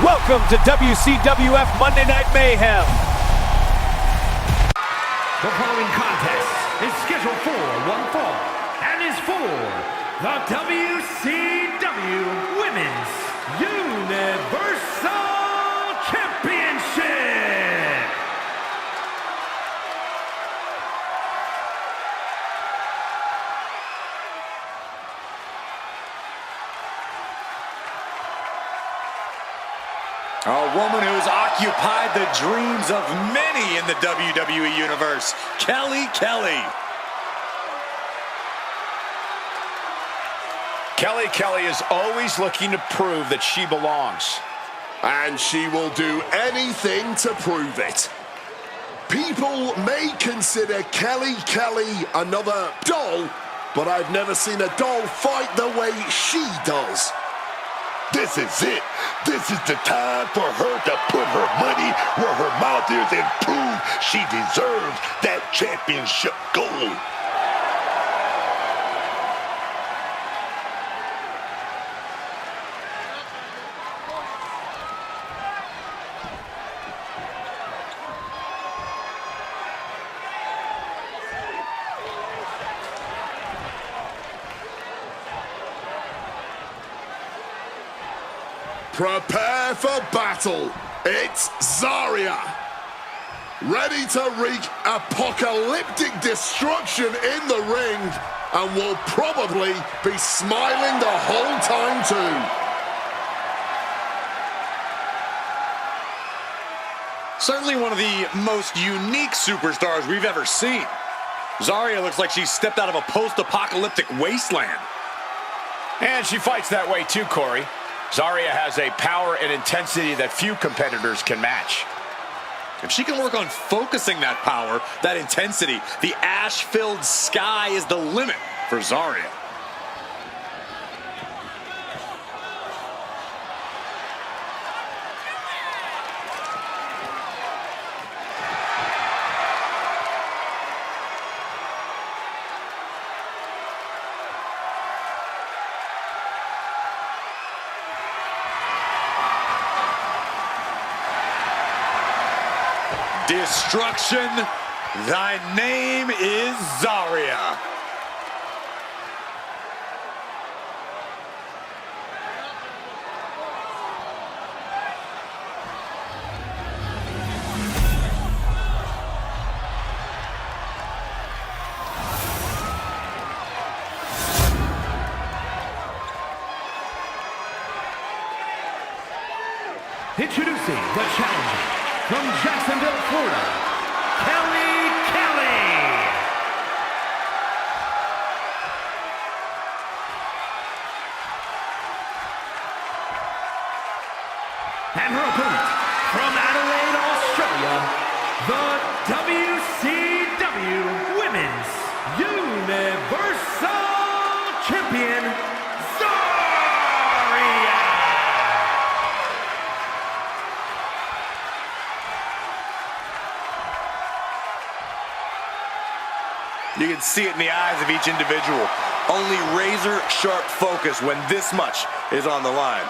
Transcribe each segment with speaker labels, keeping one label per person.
Speaker 1: Welcome to WCWF Monday Night Mayhem.
Speaker 2: The following contest is scheduled for one fall and is for the WCW Women's Universal Championship.
Speaker 3: A woman who's occupied the dreams of many in the WWE Universe, Kelly Kelly.
Speaker 4: Kelly is always looking to prove that she belongs.
Speaker 5: And she will do anything to prove it. People may consider Kelly another doll, but I've never seen a doll fight the way she does.
Speaker 6: This is it. This is the time for her to put her money where her mouth is and prove she deserves that championship gold.
Speaker 5: Prepare for battle. It's Zarya. Ready to wreak apocalyptic destruction in the ring, and will probably be smiling the whole time too.
Speaker 3: Certainly one of the most unique superstars we've ever seen. Zarya looks like she stepped out of a post-apocalyptic wasteland.
Speaker 4: And she fights that way too, Corey. Zarya has a power and intensity that few competitors can match.
Speaker 3: If she can work on focusing that power, that intensity, the ash-filled sky is the limit for Zarya. Destruction, thy name is Zarya.
Speaker 2: Introducing the challenger from Jacksonville, Florida, Kelly Kelly. And her opponent from Adelaide, Australia, the WCW Women's Universal Champion, Zarya.
Speaker 3: You can see it in the eyes of each individual. Only razor-sharp focus when this much is on the line.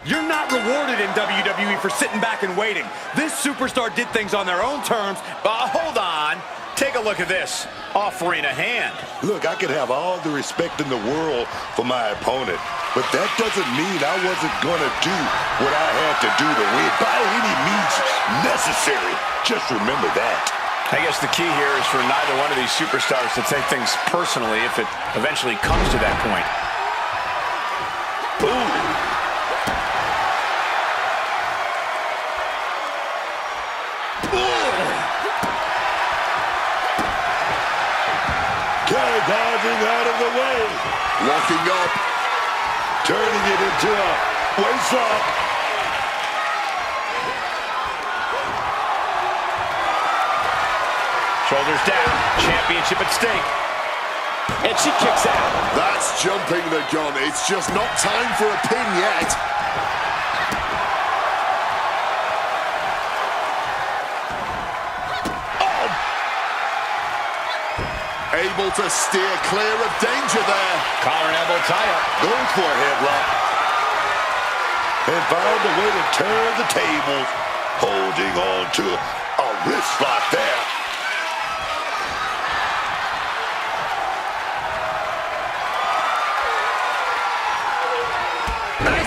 Speaker 3: You're not rewarded in WWE for sitting back and waiting. This superstar did things on their own terms.
Speaker 4: Hold on. Take a look at this. Offering a hand.
Speaker 6: Look, I could have all the respect in the world for my opponent, but that doesn't mean I wasn't going to do what I had to do to win by any means necessary. Just remember that.
Speaker 4: I guess the key here is for neither one of these superstars to take things personally if it eventually comes to that point.
Speaker 6: Boom. Kelly dodging out of the way.
Speaker 5: Locking up.
Speaker 6: Turning it into a waist-up.
Speaker 4: Shoulders down. Championship at stake. And she kicks out.
Speaker 5: That's jumping the gun. It's just not time for a pin yet. Able to steer clear of danger there.
Speaker 4: Collar and elbow tie-up.
Speaker 6: Goes for a headlock. And found a way to turn the tables. Holding on to a wrist lock there.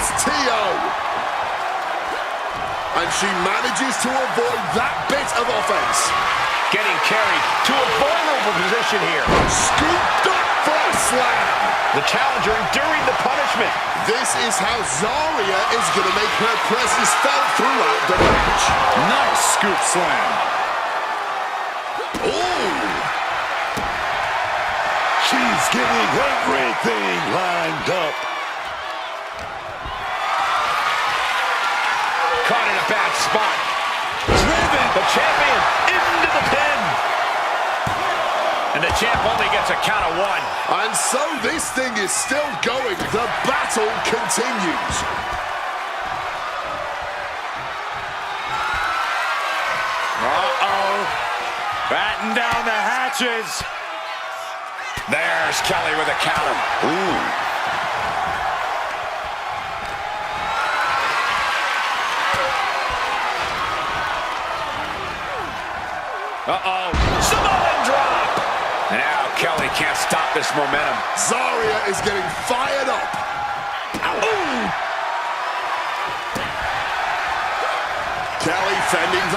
Speaker 5: STO. And she manages to avoid that bit of offense.
Speaker 4: Getting carried to a vulnerable position here.
Speaker 5: Scooped up for a slam.
Speaker 4: The challenger enduring the punishment.
Speaker 5: This is how Zarya is going to make her presence felt throughout the match.
Speaker 3: Nice scoop slam.
Speaker 5: Ooh.
Speaker 6: She's getting everything lined up.
Speaker 4: Caught in a bad spot. Driven. The champion into the pin. And the champ only gets a count of 1.
Speaker 5: And so this thing is still going. The battle continues.
Speaker 3: Uh-oh. Batten down the hatches.
Speaker 4: There's Kelly with a counter.
Speaker 6: Ooh.
Speaker 4: Uh-oh. Samoan drop. And now Kelly can't stop this momentum.
Speaker 5: Zarya is getting fired up. Ooh. Kelly fending.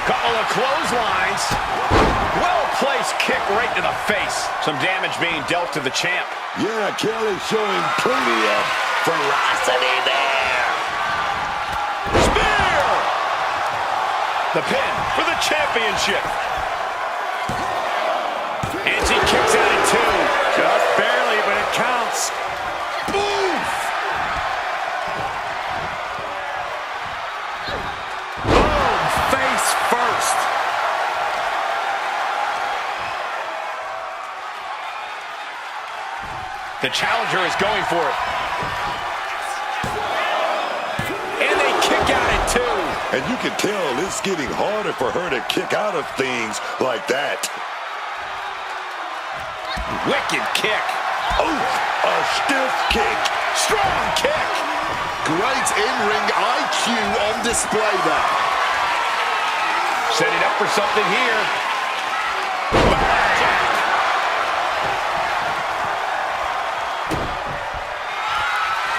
Speaker 4: Couple of clotheslines. Well-placed kick right to the face. Some damage being dealt to the champ.
Speaker 6: Yeah, Kelly showing plenty of ferocity there.
Speaker 4: Spear! The pin for the championship. And she kicks out at 2.
Speaker 3: Just barely, but it counts.
Speaker 5: Oof.
Speaker 3: Boom, face first.
Speaker 4: The challenger is going for it. And they kick out at 2.
Speaker 6: And you can tell it's getting harder for her to kick out of things like that.
Speaker 4: Wicked kick.
Speaker 6: Oh, a stiff kick.
Speaker 4: Strong kick.
Speaker 5: Great in-ring IQ on display there.
Speaker 4: Setting up for something here. Back.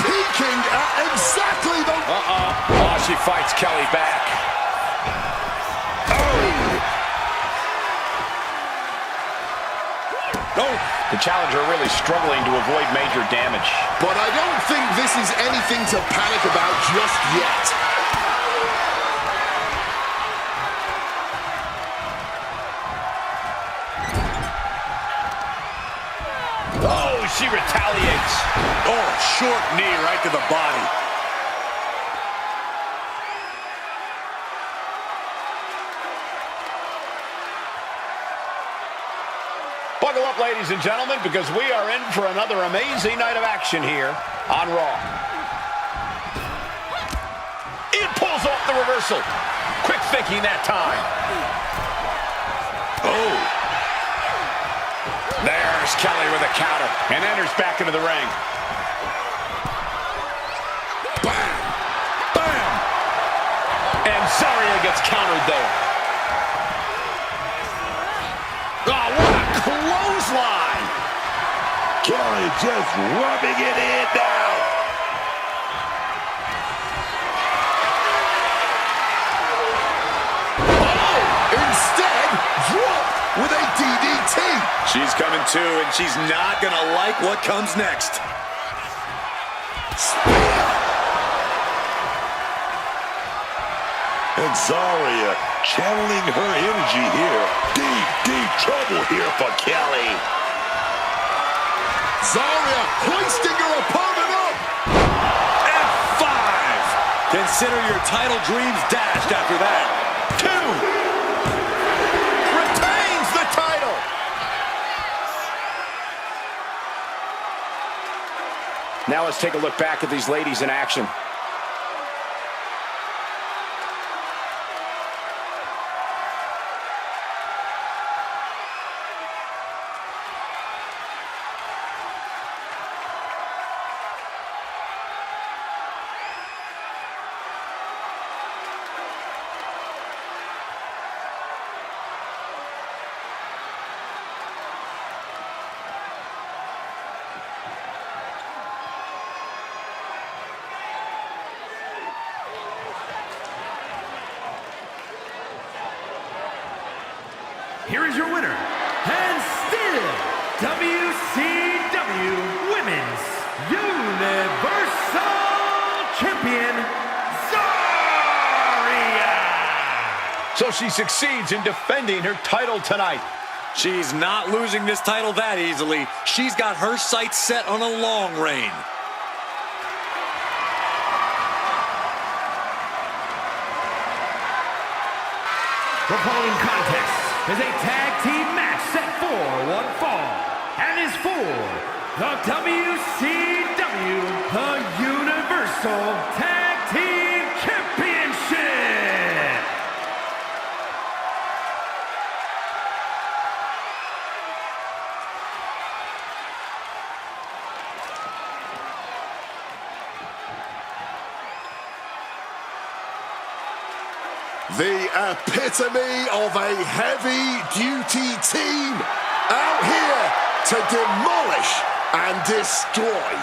Speaker 5: Peeking at exactly the...
Speaker 4: Oh, she fights Kelly back.
Speaker 3: Oh.
Speaker 4: The challenger really struggling to avoid major damage.
Speaker 5: But I don't think this is anything to panic about just yet.
Speaker 4: Oh, she retaliates.
Speaker 3: Oh, short knee right to the body.
Speaker 4: Buckle up, ladies and gentlemen, because we are in for another amazing night of action here on Raw. It pulls off the reversal. Quick thinking that time.
Speaker 6: Oh.
Speaker 4: There's Kelly with a counter and enters back into the ring.
Speaker 5: Bam!
Speaker 4: Bam! And Zarya gets countered there. Oh, what a clothesline!
Speaker 6: Kelly just rubbing it in now.
Speaker 5: Oh! Instead, drop with a DDT.
Speaker 3: She's coming to, and she's not going to like what comes next.
Speaker 5: Spear.
Speaker 6: And Zarya channeling her energy here. Deep, deep trouble here for Kelly.
Speaker 5: Zarya hoisting her opponent up.
Speaker 3: F5. Consider your title dreams dashed after that.
Speaker 4: 2. Retains the title. Now let's take a look back at these ladies in action.
Speaker 2: here is your winner, and still WCW Women's Universal Champion, Zarya!
Speaker 4: So she succeeds in defending her title tonight.
Speaker 3: She's not losing this title that easily. She's got her sights set on a long reign.
Speaker 2: The following contest is a tag team match set for one fall and is for the WCW, the Universal Tag Team Championship.
Speaker 5: The epitome of a heavy-duty team out here to demolish and destroy.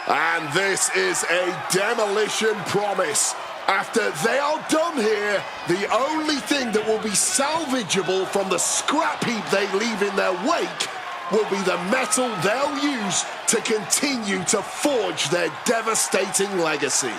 Speaker 5: And this is a demolition promise. After they are done here, the only thing that will be salvageable from the scrap heap they leave in their wake will be the metal they'll use to continue to forge their devastating legacy.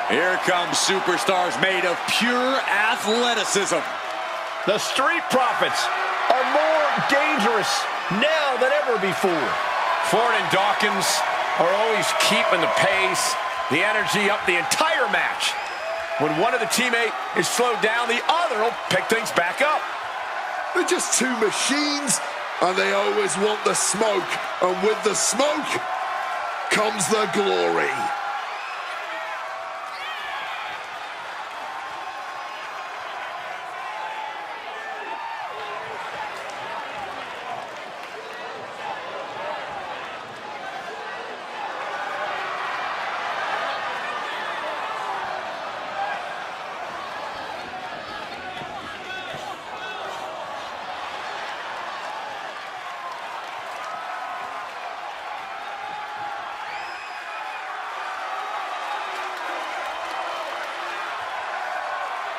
Speaker 3: Here comes superstars made of pure athleticism.
Speaker 4: The Street Profits are more dangerous now than ever before. Ford and Dawkins are always keeping the pace, the energy up the entire match. When one of the teammates is slowed down, the other will pick things back up.
Speaker 5: They're just two machines, and they always want the smoke. And with the smoke comes the glory.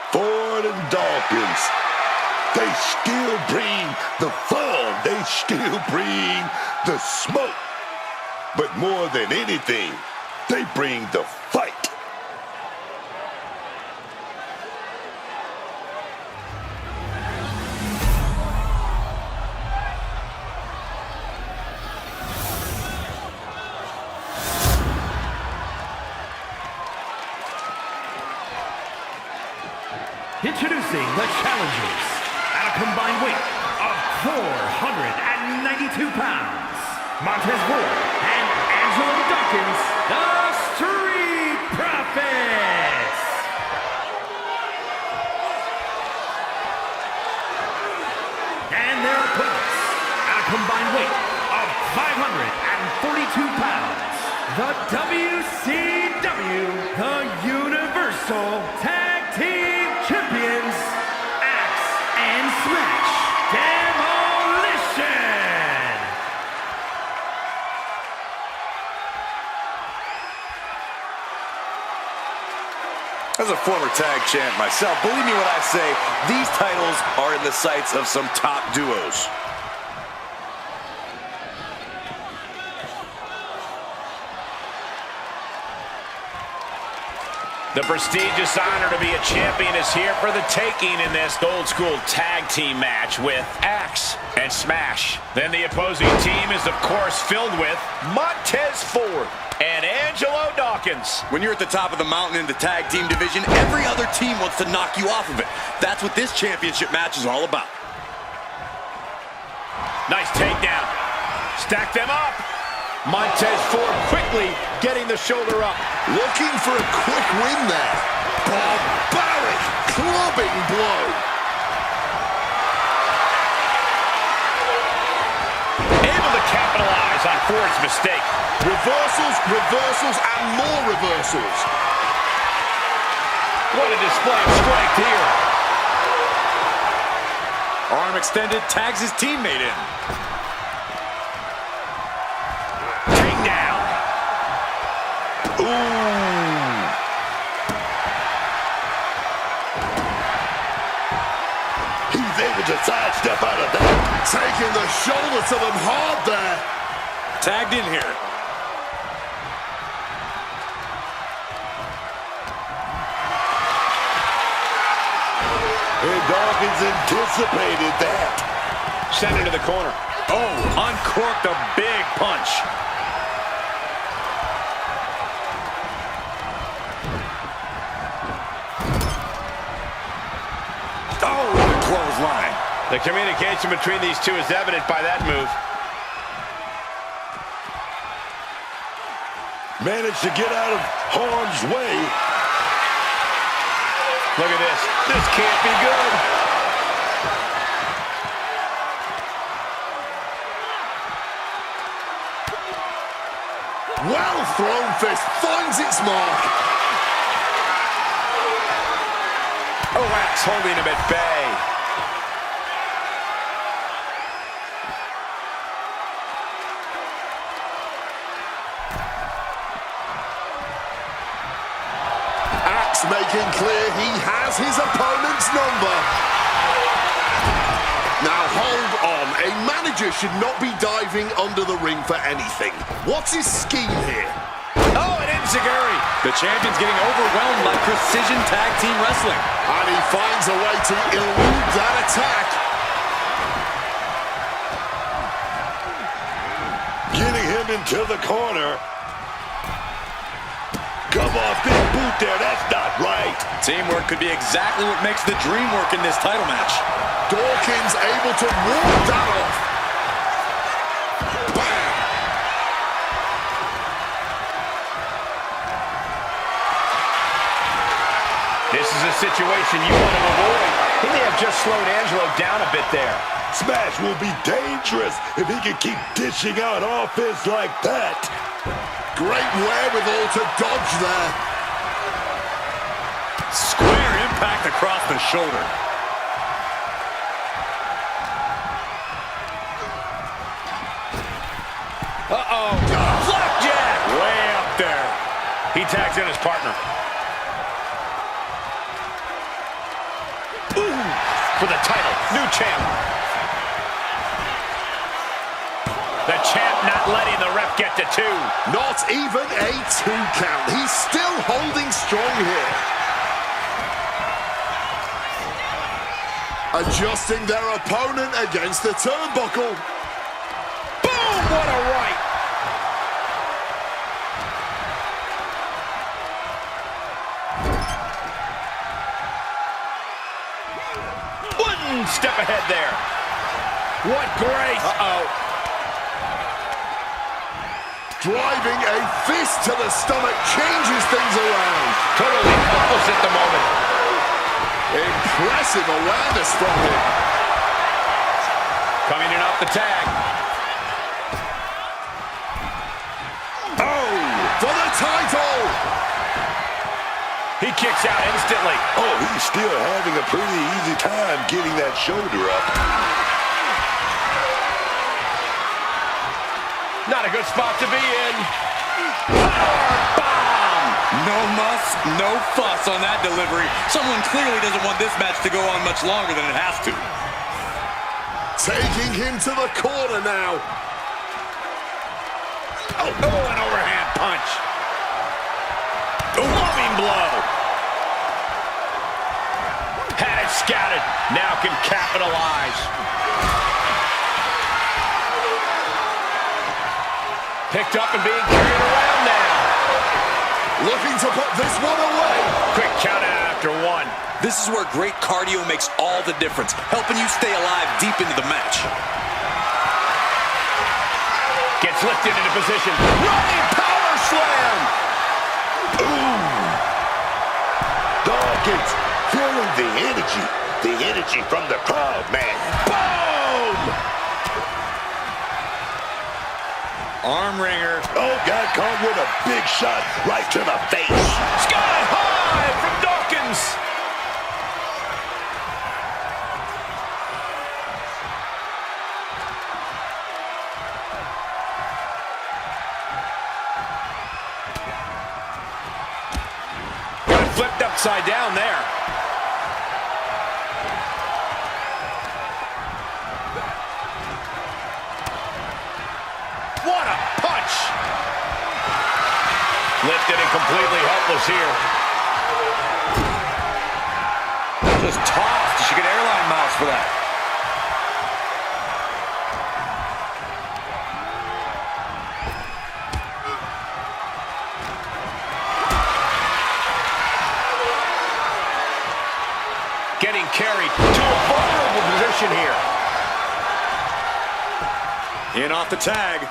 Speaker 6: Ford and Dawkins, they still bring the fun, they still bring the smoke. But more than anything, they bring the fight.
Speaker 2: Introducing the challengers at a combined weight of 492 pounds, Montez Ford and Angelo Dawkins, the Street Profits. And their opponents at a combined weight of 542 pounds, the WCW, the Universal Tag Team Champions, Axe and Smash Demolition!
Speaker 3: As a former tag champ myself, believe me when I say these titles are in the sights of some top duos.
Speaker 4: The prestigious honor to be a champion is here for the taking in this old school tag team match with Axe and Smash. Then the opposing team is, of course, filled with Montez Ford and Angelo Dawkins.
Speaker 3: When you're at the top of the mountain in the tag team division, every other team wants to knock you off of it. That's what this championship match is all about.
Speaker 4: Nice takedown. Stack them up. Montez Ford quickly getting the shoulder up.
Speaker 5: Looking for a quick win there. Barbaric clubbing blow.
Speaker 4: Able to capitalize on Ford's mistake.
Speaker 5: Reversals, reversals, and more reversals.
Speaker 4: What a display of strength here.
Speaker 3: Arm extended, tags his teammate in.
Speaker 4: Takedown.
Speaker 3: Ooh.
Speaker 6: He's able to sidestep out of that.
Speaker 5: Taking the shoulder to them hard there.
Speaker 3: Tagged in here.
Speaker 6: And Dawkins anticipated that.
Speaker 4: Sent into the corner.
Speaker 3: Oh, uncorked a big punch. Oh, what a clothesline.
Speaker 4: The communication between these two is evident by that move.
Speaker 6: Managed to get out of harm's way.
Speaker 4: Look at this. This can't be good.
Speaker 5: Well thrown fist finds its mark.
Speaker 4: Oh, Axe holding him at bay.
Speaker 5: Axe making clear he has his opponent's number. Now hold on, a manager should not be diving under the ring for anything. What's his scheme here?
Speaker 4: Oh, an enziguri.
Speaker 3: The champion's getting overwhelmed by precision tag team wrestling.
Speaker 5: And he finds a way to elude that attack.
Speaker 6: Getting him into the corner. Come off this boot there, that's not right.
Speaker 3: Teamwork could be exactly what makes the dream work in this title match.
Speaker 5: Dawkins able to ward that off. Bam!
Speaker 4: This is a situation you want to avoid. He may have just slowed Angelo down a bit there.
Speaker 6: Smash will be dangerous if he can keep dishing out offense like that.
Speaker 5: Great wherewithal to dodge there.
Speaker 3: Square impact across the shoulder.
Speaker 4: Uh-oh. Flapjack! Way up there. He tags in his partner. Ooh, for the title. New champ. The champ not letting the ref get to 2.
Speaker 5: Not even a 2 count. He's still holding strong here. Adjusting their opponent against the turnbuckle.
Speaker 4: Boom! What a right! One step ahead there. What grace! Uh-oh.
Speaker 5: Driving a fist to the stomach changes things around.
Speaker 4: Totally helpless at the moment.
Speaker 5: Impressive awareness from him.
Speaker 4: Coming in off the tag.
Speaker 5: Oh, for the title.
Speaker 4: He kicks out instantly.
Speaker 6: Oh, he's still having a pretty easy time getting that shoulder up.
Speaker 4: Not a good spot to be in. Power bomb!
Speaker 3: No muss, no fuss on that delivery. Someone clearly doesn't want this match to go on much longer than it has to.
Speaker 5: Taking him to the corner now.
Speaker 4: Oh, an overhand punch. A loving blow. Target scouted. Now can capitalize. Picked up and being carried around now.
Speaker 5: Looking to put this one away.
Speaker 4: Quick count out after one.
Speaker 3: This is where great cardio makes all the difference, helping you stay alive deep into the match.
Speaker 4: Gets lifted into position. Running power slam.
Speaker 6: Dawkins feeling the energy from the crowd, man.
Speaker 4: Boom!
Speaker 3: Arm wringer.
Speaker 6: Oh, got caught with a big shot right to the face.
Speaker 4: Sky high from Dawkins. Flipped upside down there. What a punch! Lifted and completely helpless here.
Speaker 3: Just tossed. She get airline miles for that.
Speaker 4: Getting carried to a vulnerable position here.
Speaker 3: In off the tag.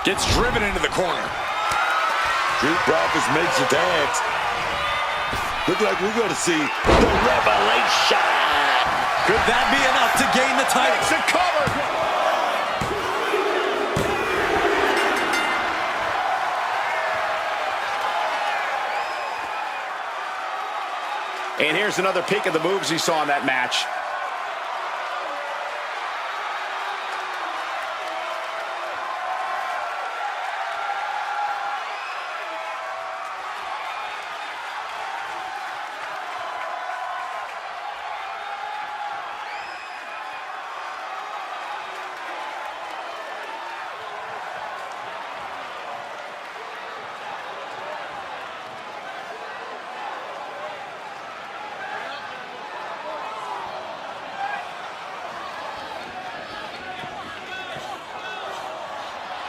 Speaker 3: Gets driven into the corner.
Speaker 6: Street Profits makes the tags. Look like we're going to see the revelation.
Speaker 3: Could that be enough to gain the title?
Speaker 4: Makes a cover. And here's another peek at the moves he saw in that match.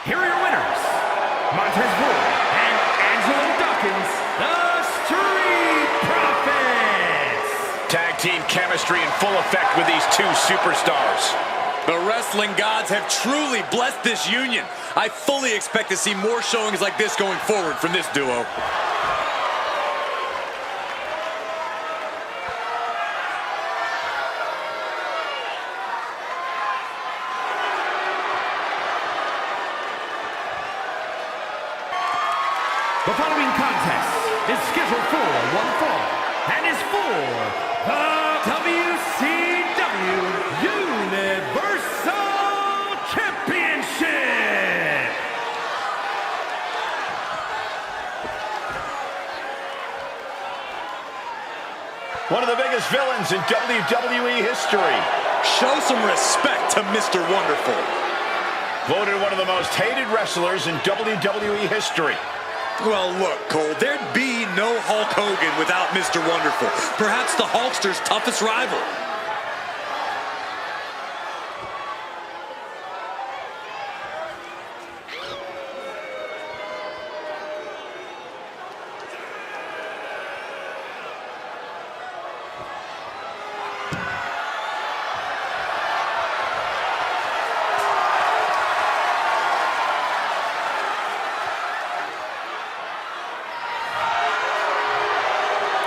Speaker 2: Here are your winners, Montez Ford and Angelo Dawkins, the Street Profits.
Speaker 4: Tag team chemistry in full effect with these two superstars.
Speaker 3: The wrestling gods have truly blessed this union. I fully expect to see more showings like this going forward from this duo.
Speaker 2: The following contest is scheduled for one fall and is for the WCW Universal Championship.
Speaker 4: One of the biggest villains in WWE history.
Speaker 3: Show some respect to Mr. Wonderful.
Speaker 4: Voted one of the most hated wrestlers in WWE history.
Speaker 3: Well, look, Cole, there'd be no Hulk Hogan without Mr. Wonderful. Perhaps the Hulkster's toughest rival.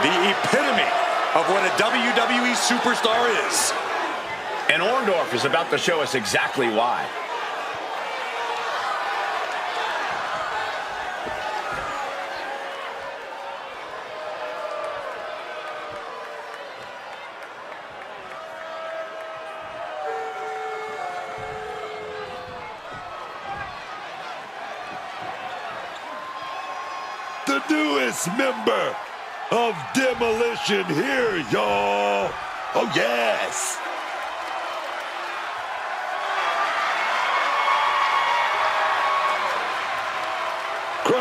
Speaker 3: The epitome of what a WWE superstar is.
Speaker 4: And Orndorff is about to show us exactly why.
Speaker 6: The newest member of Demolition here, y'all. Oh, yes.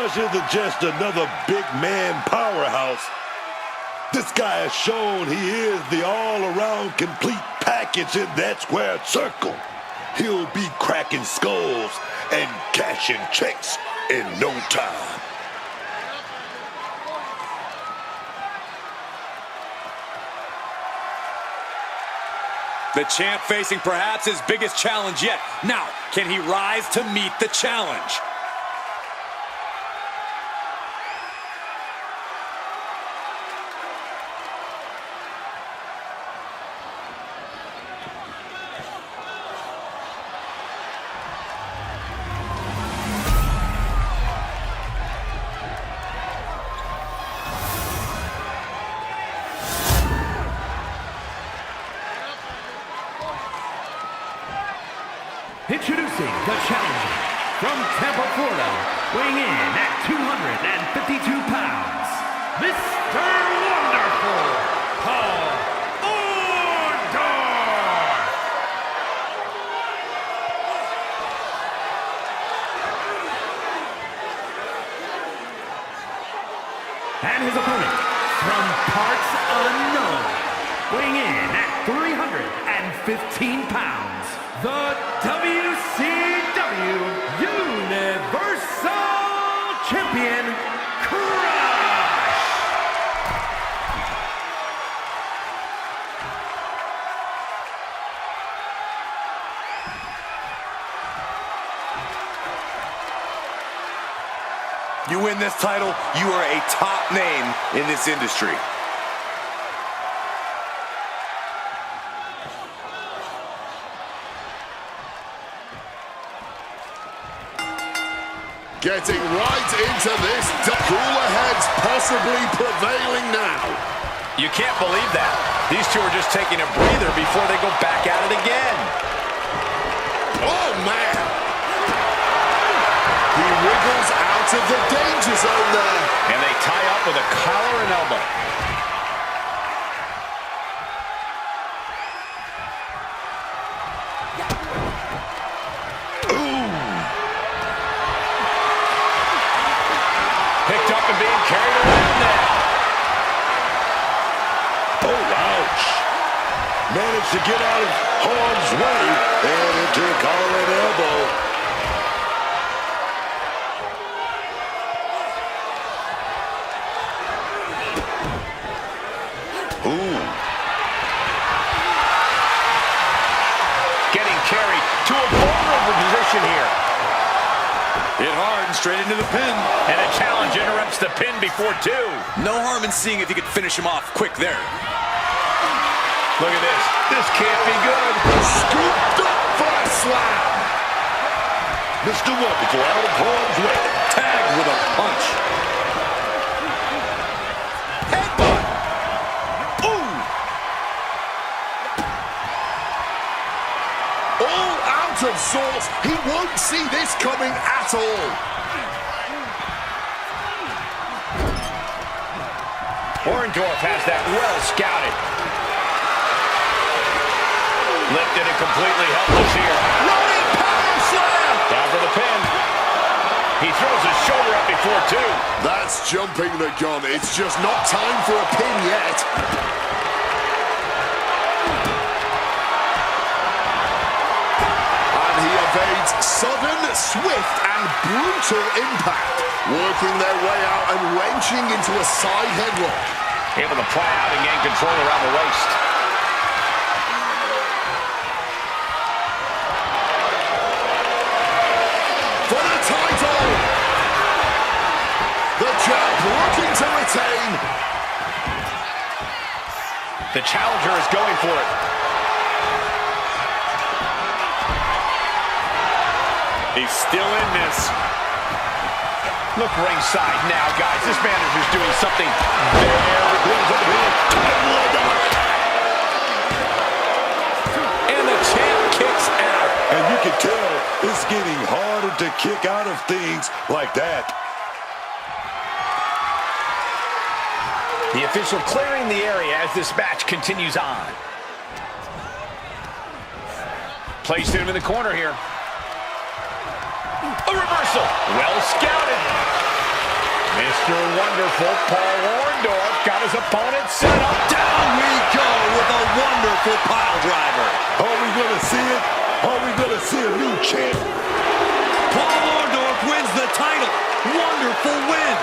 Speaker 6: Rush isn't just another big man powerhouse. This guy has shown he is the all-around complete package in that square circle. He'll be cracking skulls and cashing checks in no time.
Speaker 3: The champ facing perhaps his biggest challenge yet. Now, can he rise to meet the challenge?
Speaker 2: Introducing the challenger from Tampa, Florida, weighing in at 252 pounds, Mr. Wonderful, Paul Orndorff. And his opponent from parts unknown, weighing in at 315 pounds, the WCW Universal Champion, Crush!
Speaker 3: You win this title, you are a top name in this industry.
Speaker 5: Getting right into this, cooler heads possibly prevailing now.
Speaker 4: You can't believe that. These two are just taking a breather before they go back at it again.
Speaker 5: Oh, man. He wriggles out of the danger zone there.
Speaker 4: And they tie up with a collar and elbow. Picked up and being carried around now.
Speaker 6: Oh, ouch. Managed to get out of harm's way and into a collar and elbow. Ooh.
Speaker 4: Getting carried to a vulnerable position here.
Speaker 3: Hit hard and straight into the pin.
Speaker 4: And a challenge interrupts the pin before two.
Speaker 3: No harm in seeing if he could finish him off quick there.
Speaker 4: Look at this. This can't be good.
Speaker 5: Scooped up for a slam.
Speaker 6: Mr. Wonderful out of harm's way.
Speaker 3: Tagged with a punch. Headbutt. Ooh.
Speaker 5: All out of sorts. He won't see this coming at all.
Speaker 4: Orndorff has that well scouted. Lifted and completely helpless here.
Speaker 5: Running power slam.
Speaker 4: Down for the pin. He throws his shoulder up before two.
Speaker 5: That's jumping the gun. It's just not time for a pin yet. And he evades sudden, swift, and brutal impact. Working their way out and wrenching into a side headlock.
Speaker 4: Able to pry out and gain control around the waist.
Speaker 5: For the title! The champ looking to retain.
Speaker 4: The challenger is going for it.
Speaker 3: He's still in this.
Speaker 4: Look ringside now, guys. This manager's doing something very good. And the champ kicks out.
Speaker 6: And you can tell it's getting harder to kick out of things like that.
Speaker 4: The official clearing the area as this match continues on. Placed him in the corner here. A reversal. Well scouted. Mr. Wonderful Paul Orndorff got his opponent set up.
Speaker 3: Down we go with a wonderful pile driver.
Speaker 6: Are we going to see it? Are we going to see a new champ?
Speaker 3: Paul Orndorff wins the title. Wonderful win.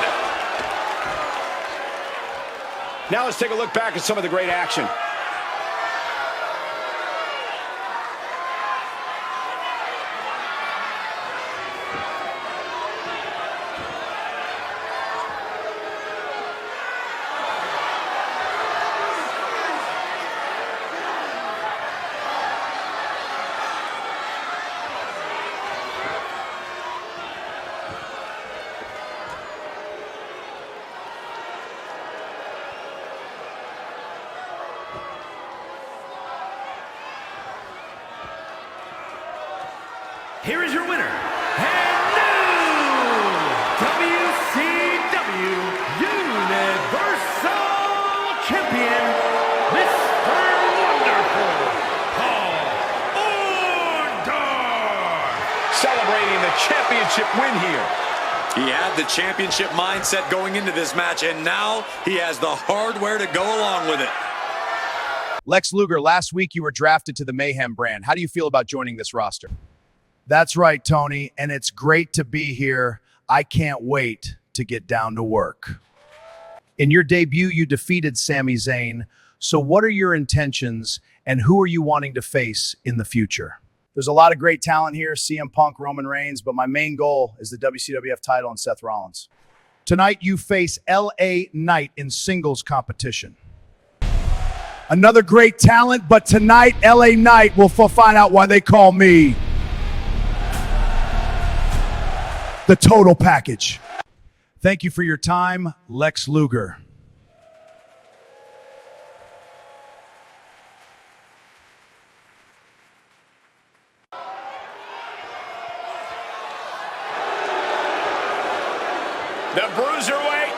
Speaker 4: Now let's take a look back at some of the great action.
Speaker 2: Here is your winner, and new WCW Universal Champion, Mr. Wonderful, Paul Orndorff.
Speaker 4: Celebrating the championship win here.
Speaker 3: He had the championship mindset going into this match, and now he has the hardware to go along with it.
Speaker 1: Lex Luger, last week you were drafted to the Mayhem brand. How do you feel about joining this roster? That's right, Tony, and it's great to be here. I can't wait to get down to work. In your debut, you defeated Sami Zayn. So what are your intentions, and who are you wanting to face in the future? There's a lot of great talent here, CM Punk, Roman Reigns, but my main goal is the WCWF title and Seth Rollins. Tonight, you face LA Knight in singles competition. Another great talent, but tonight, LA Knight will find out why they call me the total package. Thank you for your time, Lex Luger.
Speaker 4: The Bruiserweight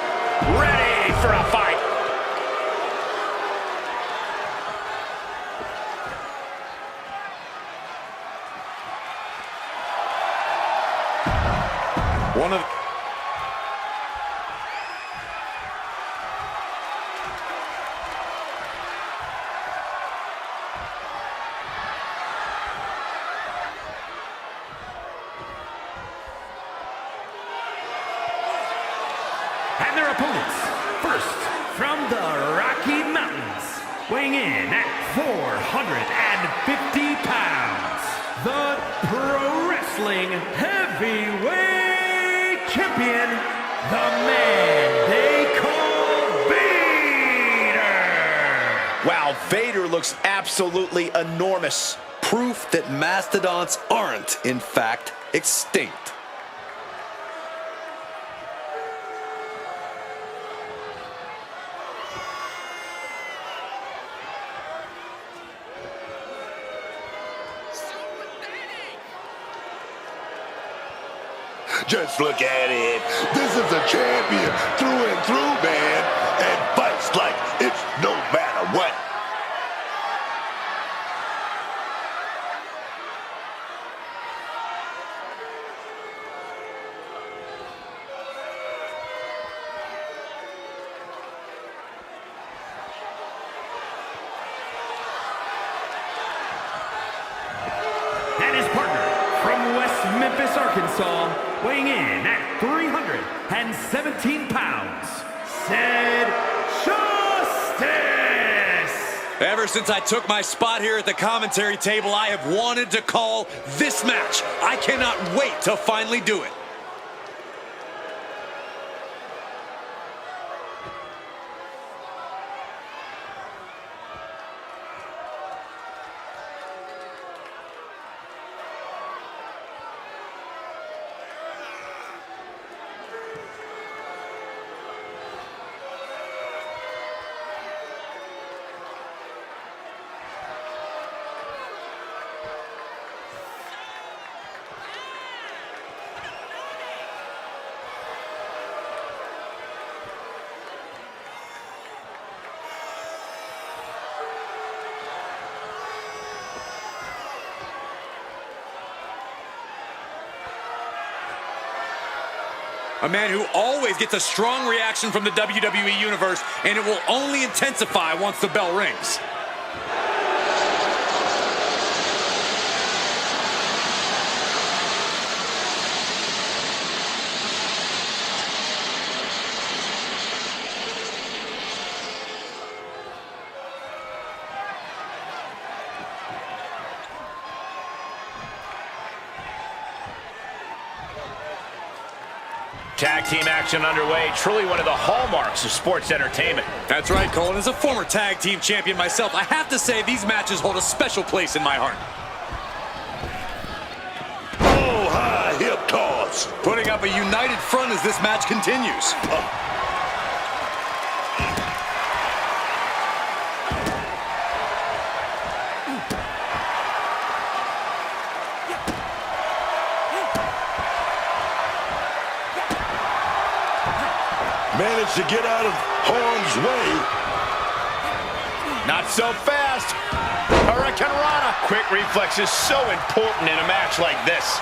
Speaker 4: ready for a fight. One of
Speaker 2: And their opponents, first from the Rocky Mountains, weighing in at 450 pounds, the Pro Wrestling Heavyweight Champion, the man they call Vader!
Speaker 3: Wow, Vader looks absolutely enormous. Proof that mastodons aren't, in fact, extinct.
Speaker 6: Just look at it. This is a champion through and through, man. And fights like it's no matter what.
Speaker 2: And his partner from West Memphis, Arkansas, weighing in at 317 pounds, Sid Justice!
Speaker 3: Ever since I took my spot here at the commentary table, I have wanted to call this match. I cannot wait to finally do it. A man who always gets a strong reaction from the WWE Universe, and it will only intensify once the bell rings.
Speaker 4: Tag team action underway, truly one of the hallmarks of sports entertainment.
Speaker 3: That's right, Cole. And as a former tag team champion myself, I have to say these matches hold a special place in my heart.
Speaker 6: Oh, high hip toss.
Speaker 3: Putting up a united front as this match continues.
Speaker 6: Managed to get out of harm's way.
Speaker 4: Not so fast. Hurricane Rana. Quick reflex is so important in a match like this.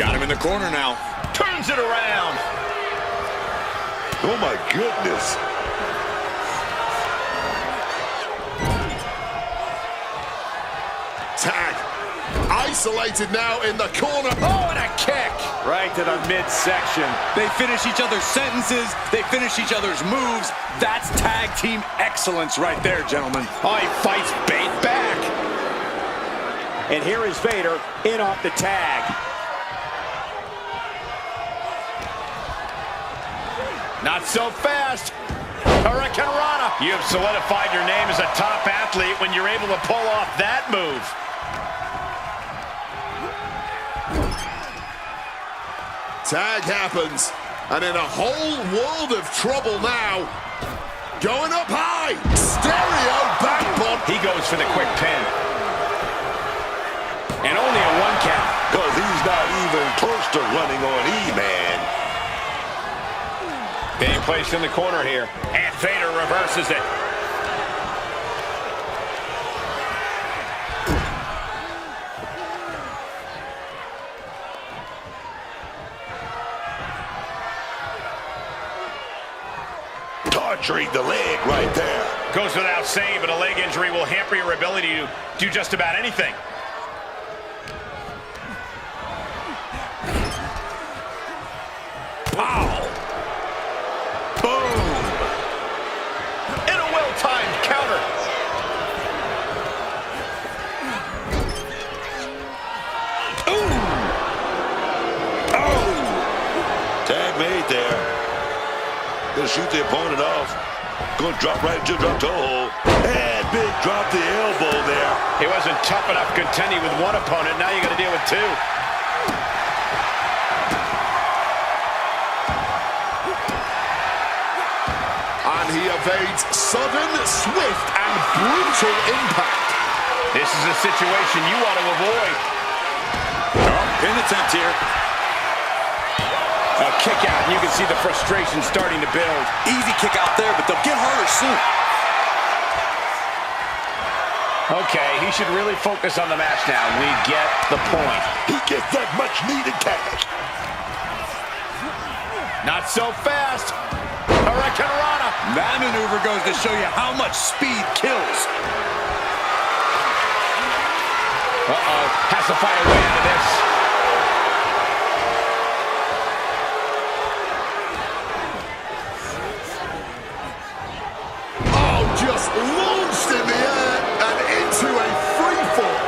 Speaker 3: Got him in the corner now.
Speaker 4: Turns it around.
Speaker 6: Oh, my goodness.
Speaker 5: Tag. Isolated now in the corner.
Speaker 4: Oh, and a kick. Right to the midsection.
Speaker 3: They finish each other's sentences. They finish each other's moves. That's tag team excellence right there, gentlemen.
Speaker 4: Oh, he fights bait back.
Speaker 7: And here is Vader in off the tag.
Speaker 4: Not so fast. Hurricane Rana. You have solidified your name as a top athlete when you're able to pull off that move.
Speaker 5: Tag happens, and in a whole world of trouble now. Going up high, stereo backbone.
Speaker 4: He goes for the quick pin. And only a 1 count.
Speaker 6: Because he's not even close to running on E-Man.
Speaker 4: Being placed in the corner here. And Vader reverses it.
Speaker 6: Torturing the leg right there.
Speaker 4: Goes without saying, but a leg injury will hamper your ability to do just about anything. Wow. Boom. And a well-timed counter. Ooh.
Speaker 6: Oh. Tag made there. Gonna shoot the opponent off. Gonna drop right into the drop toe hold. And big drop the elbow there.
Speaker 4: He wasn't tough enough contending with one opponent. Now you got to deal with two.
Speaker 5: And he evades sudden, swift, and brutal impact.
Speaker 4: This is a situation you want to avoid.
Speaker 3: Pin attempt here.
Speaker 4: A kick out, and you can see the frustration starting to build.
Speaker 3: Easy kick out there, but they'll get harder soon.
Speaker 4: Okay, he should really focus on the match now. We get the point.
Speaker 6: He gets that much needed tag.
Speaker 4: Not so fast. Hurricane Rana.
Speaker 3: That maneuver goes to show you how much speed kills.
Speaker 4: Uh-oh, has to find a way out of this.
Speaker 5: Just launched in the air and into a free fall.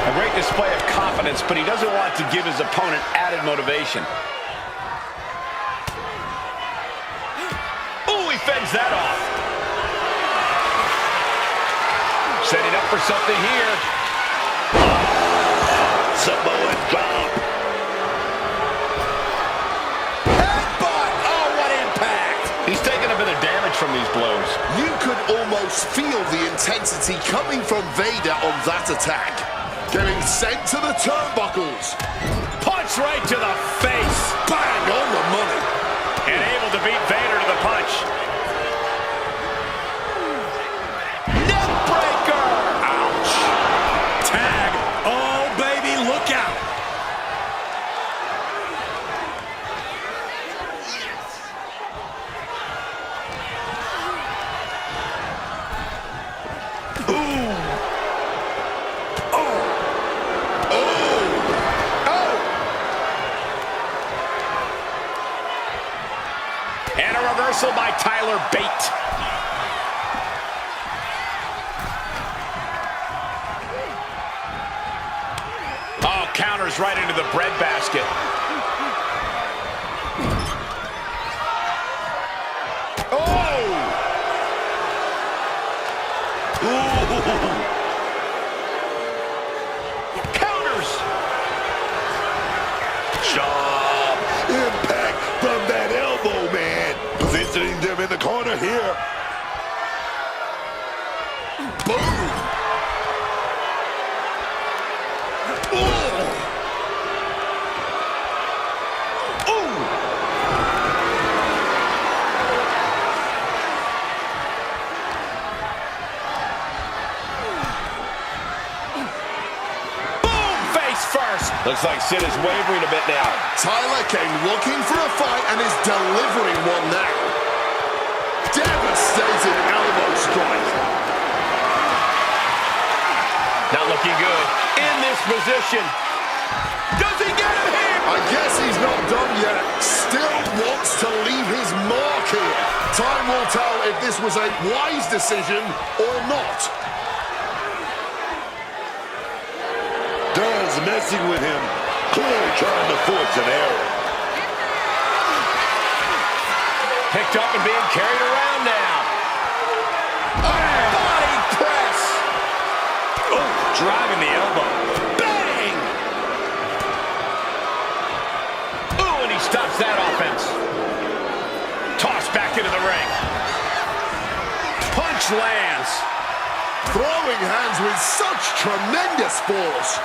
Speaker 4: A great display of confidence, but he doesn't want to give his opponent added motivation. Ooh, he fends that off. Setting up for something here.
Speaker 6: Samoan drop.
Speaker 4: Headbutt! Oh, what impact! He's taking a bit of damage from these blows.
Speaker 5: You could almost feel the intensity coming from Vader on that attack. Getting sent to the turnbuckles.
Speaker 4: Punch right to the face.
Speaker 5: Bang on the money.
Speaker 4: And able to beat Vader to the punch. Neck breaker.
Speaker 3: Ouch. Tag. Oh, baby, look out.
Speaker 4: killer bait. Oh, counters right into the breadbasket. Oh! Ooh. Counters!
Speaker 6: Sharp impact from that elbow, man. Positioning them in the corner here. Boom!
Speaker 4: Looks like Sid is wavering a bit now.
Speaker 5: Tyler came looking for a fight and is delivering one now. Devastating elbow strike.
Speaker 4: Not looking good. In this position. Does he get it here?
Speaker 5: I guess he's not done yet. Still wants to leave his mark here. Time will tell if this was a wise decision or not.
Speaker 6: Does messing with him, clearly trying to force an error.
Speaker 4: Picked up and being carried around now. Body press. Oh, driving the elbow. Bang! Oh, and he stops that offense. Tossed back into the ring. Punch lands.
Speaker 5: Throwing hands with such tremendous force.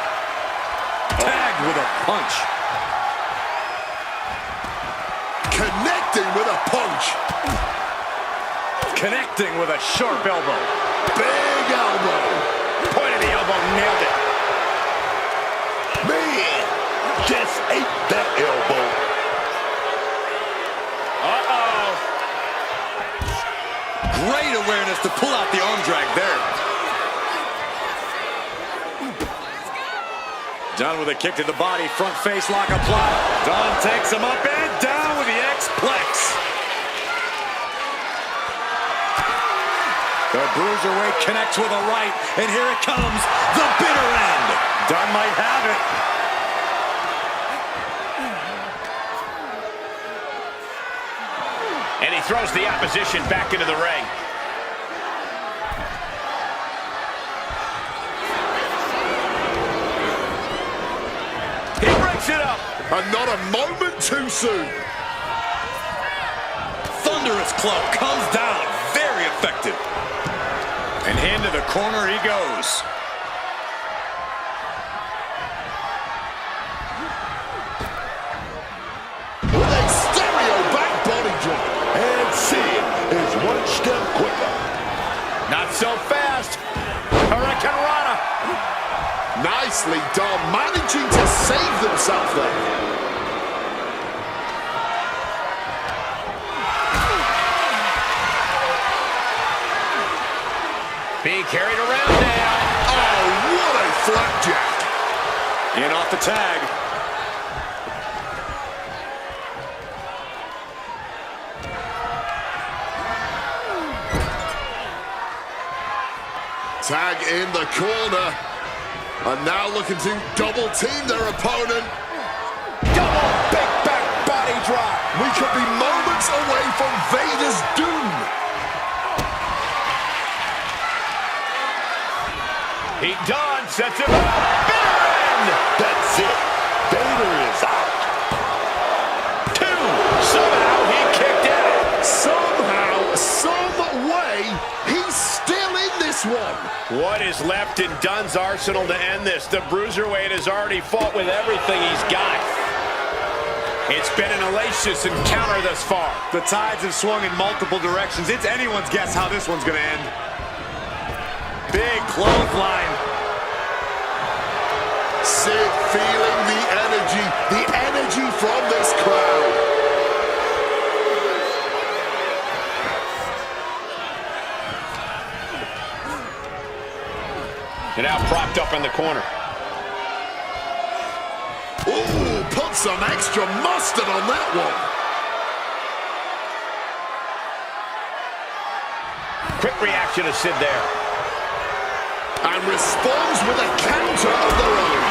Speaker 3: Tagged with a punch.
Speaker 5: Connecting with a punch.
Speaker 3: Connecting with a sharp elbow.
Speaker 5: Big elbow.
Speaker 4: Point of the elbow, nailed it.
Speaker 6: Man, just ate that elbow.
Speaker 4: Uh-oh.
Speaker 3: Great awareness to pull out the arm drag there. Done with a kick to the body, front face lock applied. Dunn takes him up and down with the X-Plex. The Bruiserweight connects with a right, and here it comes, the bitter end. Dunn might have it.
Speaker 4: And he throws the opposition back into the ring. It up.
Speaker 5: And not a moment too soon.
Speaker 3: Thunderous club comes down. Very effective. And into the corner he goes.
Speaker 5: With a stereo back body drop.
Speaker 6: And Sid is one step quicker.
Speaker 4: Not so fast. Hurricane Rana.
Speaker 5: Nicely done, managing to save themselves there.
Speaker 4: Being carried around now.
Speaker 5: Oh, what a flapjack.
Speaker 3: In off the tag.
Speaker 5: Tag in the corner. And now looking to double team their opponent.
Speaker 4: Double big back body drop.
Speaker 5: We could be moments away from Vader's doom.
Speaker 4: He done, sets him up. Bitter end.
Speaker 6: That's it. Vader is out.
Speaker 4: Two. Somehow he kicked out.
Speaker 5: Somehow, some way, he's still in this one.
Speaker 4: What is left in Dunn's arsenal to end this? The Bruiserweight has already fought with everything he's got. It's been an hellacious encounter thus far.
Speaker 3: The tides have swung in multiple directions. It's anyone's guess how this one's going to end. Big clothesline.
Speaker 5: Sid feeling the energy from this crowd.
Speaker 4: And now propped up in the corner.
Speaker 5: Ooh, put some extra mustard on that one.
Speaker 4: Quick reaction to Sid there.
Speaker 5: And responds with a counter of their own.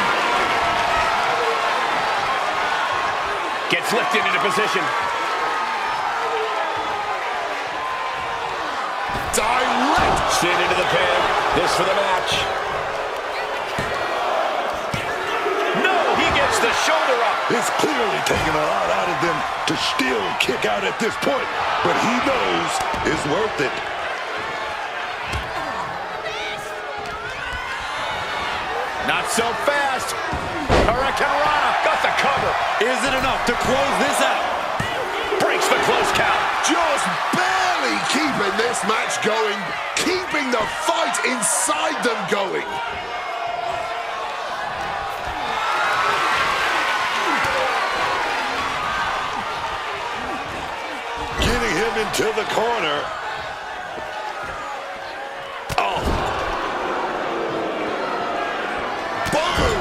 Speaker 4: Gets lifted into position.
Speaker 5: Direct.
Speaker 4: Sid into the pin. This for the match. No, he gets the shoulder up.
Speaker 6: It's clearly taking a lot out of them to still kick out at this point, but he knows it's worth it.
Speaker 4: Not so fast. Hurricane Rana got the cover.
Speaker 3: Is it enough to close this out?
Speaker 4: Breaks the close count.
Speaker 5: Just barely keeping this match going, keeping the fight inside them going.
Speaker 6: Getting him into the corner. Oh.
Speaker 5: Boom!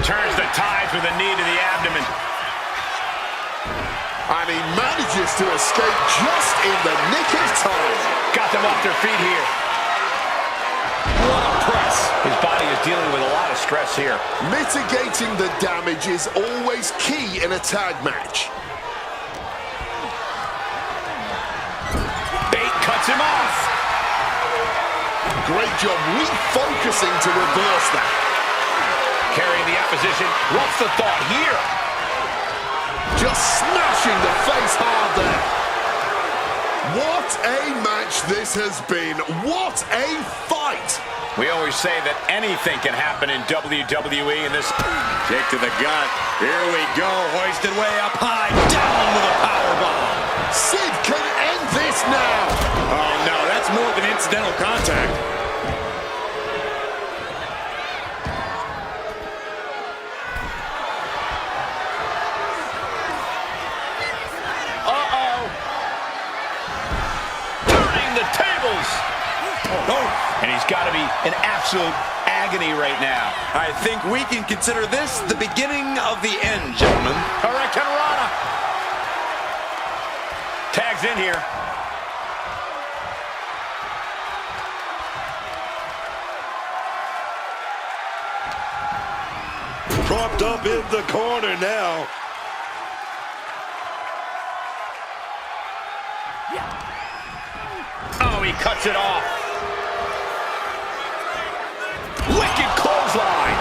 Speaker 4: Turns the tides with a knee to the abdomen.
Speaker 5: And he manages to escape just in the nick of time.
Speaker 4: Got them off their feet here.
Speaker 5: What a press.
Speaker 4: His body is dealing with a lot of stress here.
Speaker 5: Mitigating the damage is always key in a tag match.
Speaker 4: Bate cuts him off.
Speaker 5: Great job refocusing to reverse that.
Speaker 4: Carrying the opposition. What's the thought here?
Speaker 5: Just smashing the face hard there. What a match this has been. What a fight.
Speaker 4: We always say that anything can happen in WWE, and this
Speaker 3: Kick to the gut. Here we go. Hoisted way up high. Down with a powerbomb.
Speaker 5: Sid can end this now.
Speaker 3: Oh, no. That's more than incidental contact.
Speaker 4: And he's got to be in absolute agony right now.
Speaker 3: I think we can consider this the beginning of the end, gentlemen.
Speaker 4: Hurricane Rana. Tags in here.
Speaker 6: Propped up in the corner now.
Speaker 4: Oh, he cuts it off. Wicked clothesline.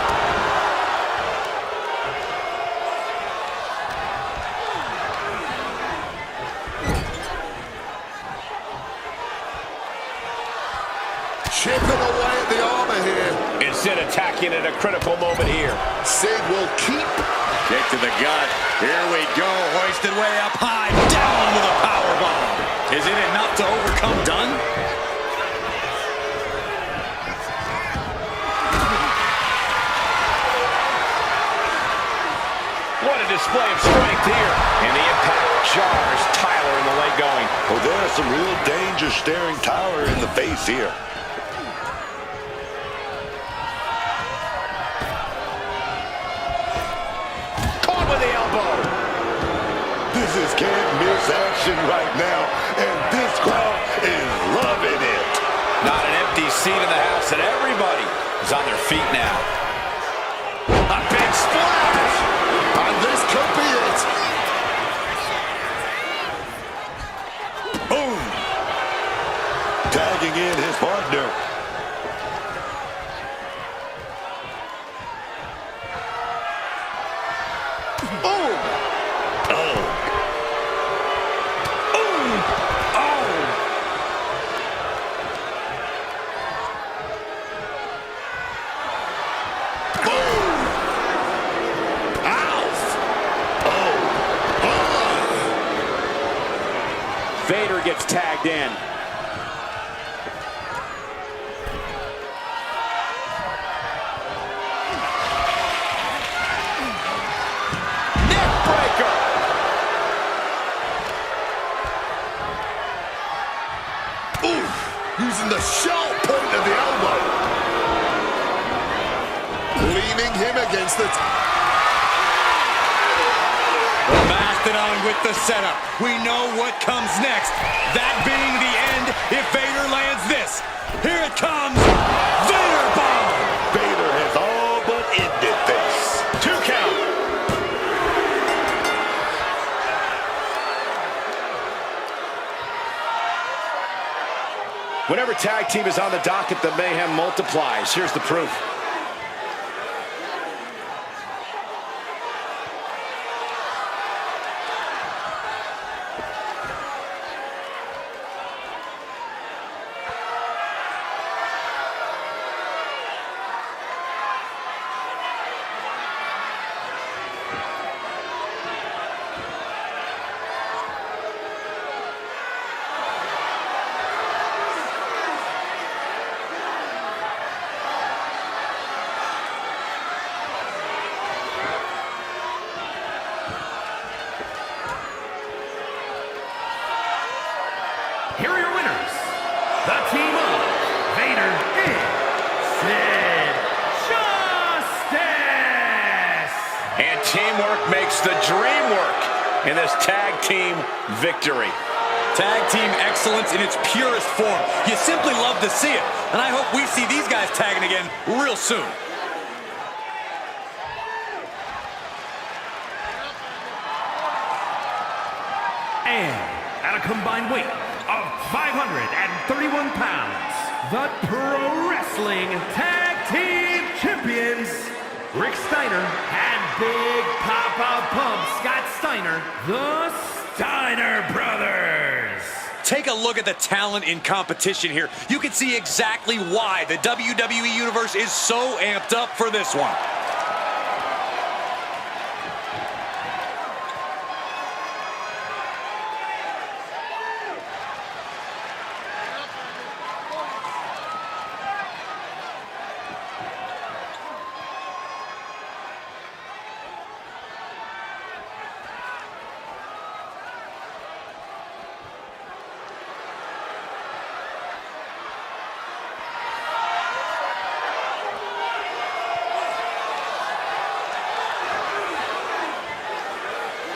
Speaker 5: Chipping away at the armor here.
Speaker 4: Instead attacking at a critical moment here.
Speaker 5: Sid will keep.
Speaker 3: Kick to the gut. Here we go. Hoisted way up high. Down with a powerbomb. Is it enough to overcome Dunn?
Speaker 4: What a display of strength here. And the impact jars Tyler in the leg going.
Speaker 6: Oh, there's some real danger staring Tyler in the face here.
Speaker 4: Caught with the elbow.
Speaker 6: This is can't miss action right now, and this crowd is loving it.
Speaker 4: Not an empty seat in the house, and everybody is on their feet now. A big splash!
Speaker 5: And this could be it.
Speaker 6: Boom! Tagging in his partner.
Speaker 5: Boom!
Speaker 6: Oh.
Speaker 7: Vader gets tagged in.
Speaker 4: Neckbreaker!
Speaker 5: Oof! Using the sharp point of the elbow. Leaning him against the...
Speaker 3: The masked something on with the setup. We know what comes next. That being the end if Vader lands this. Here it comes. Vader bomb.
Speaker 6: Vader has all but ended this.
Speaker 4: 2 count. Whenever tag team is on the docket, the mayhem multiplies. Here's the proof.
Speaker 2: Here are your winners, the team of Vader and Sid Justice.
Speaker 4: And teamwork makes the dream work in this tag team victory.
Speaker 3: Tag team excellence in its purest form. You simply love to see it. And I hope we see these guys tagging again real soon.
Speaker 2: And at a combined weight of 531 pounds, the Pro Wrestling Tag Team Champions, Rick Steiner and Big Papa Pump Scott Steiner, the Steiner Brothers.
Speaker 3: Take a look at the talent in competition here. You can see exactly why the WWE Universe is so amped up for this one.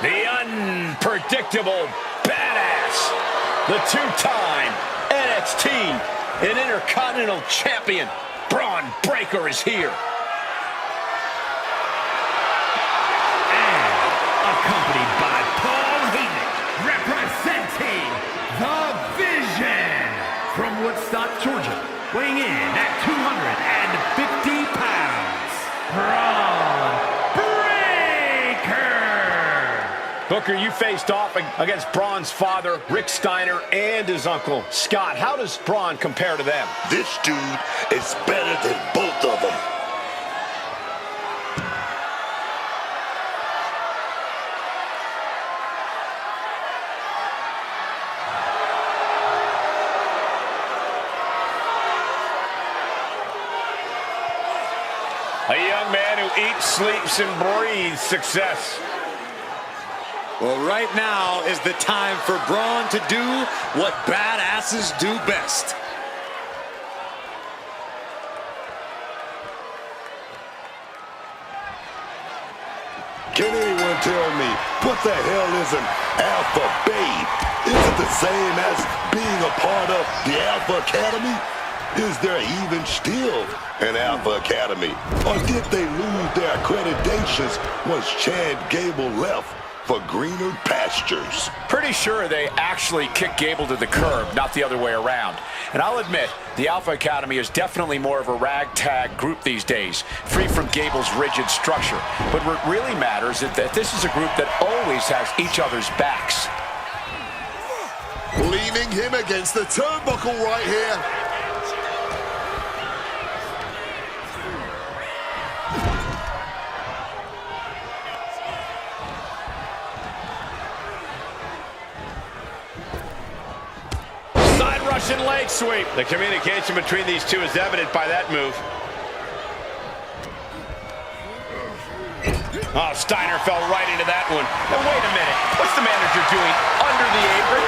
Speaker 4: The unpredictable badass, the 2-time NXT and Intercontinental Champion, Braun Breaker is here.
Speaker 2: And accompanied by Paul Heyman, representing the Vision from Woodstock, Georgia, weighing in at 250 pounds, Braun Breaker.
Speaker 4: Booker, you faced off against Braun's father, Rick Steiner, and his uncle, Scott. How does Braun compare to them?
Speaker 6: This dude is better than both of them.
Speaker 4: A young man who eats, sleeps, and breathes success.
Speaker 3: Well, right now is the time for Braun to do what badasses do best.
Speaker 6: Can anyone tell me what the hell is an Alpha Babe? Is it the same as being a part of the Alpha Academy? Is there even still an Alpha Academy? Or did they lose their accreditations once Chad Gable left for greener pastures?
Speaker 4: Pretty sure they actually kicked Gable to the curb, not the other way around. And I'll admit, the Alpha Academy is definitely more of a ragtag group these days, free from Gable's rigid structure. But what really matters is that this is a group that always has each other's backs.
Speaker 5: Leaning him against the turnbuckle right here.
Speaker 4: Russian leg sweep. The communication between these two is evident by that move. Oh, Steiner fell right into that one. Now, wait a minute. What's the manager doing under the apron?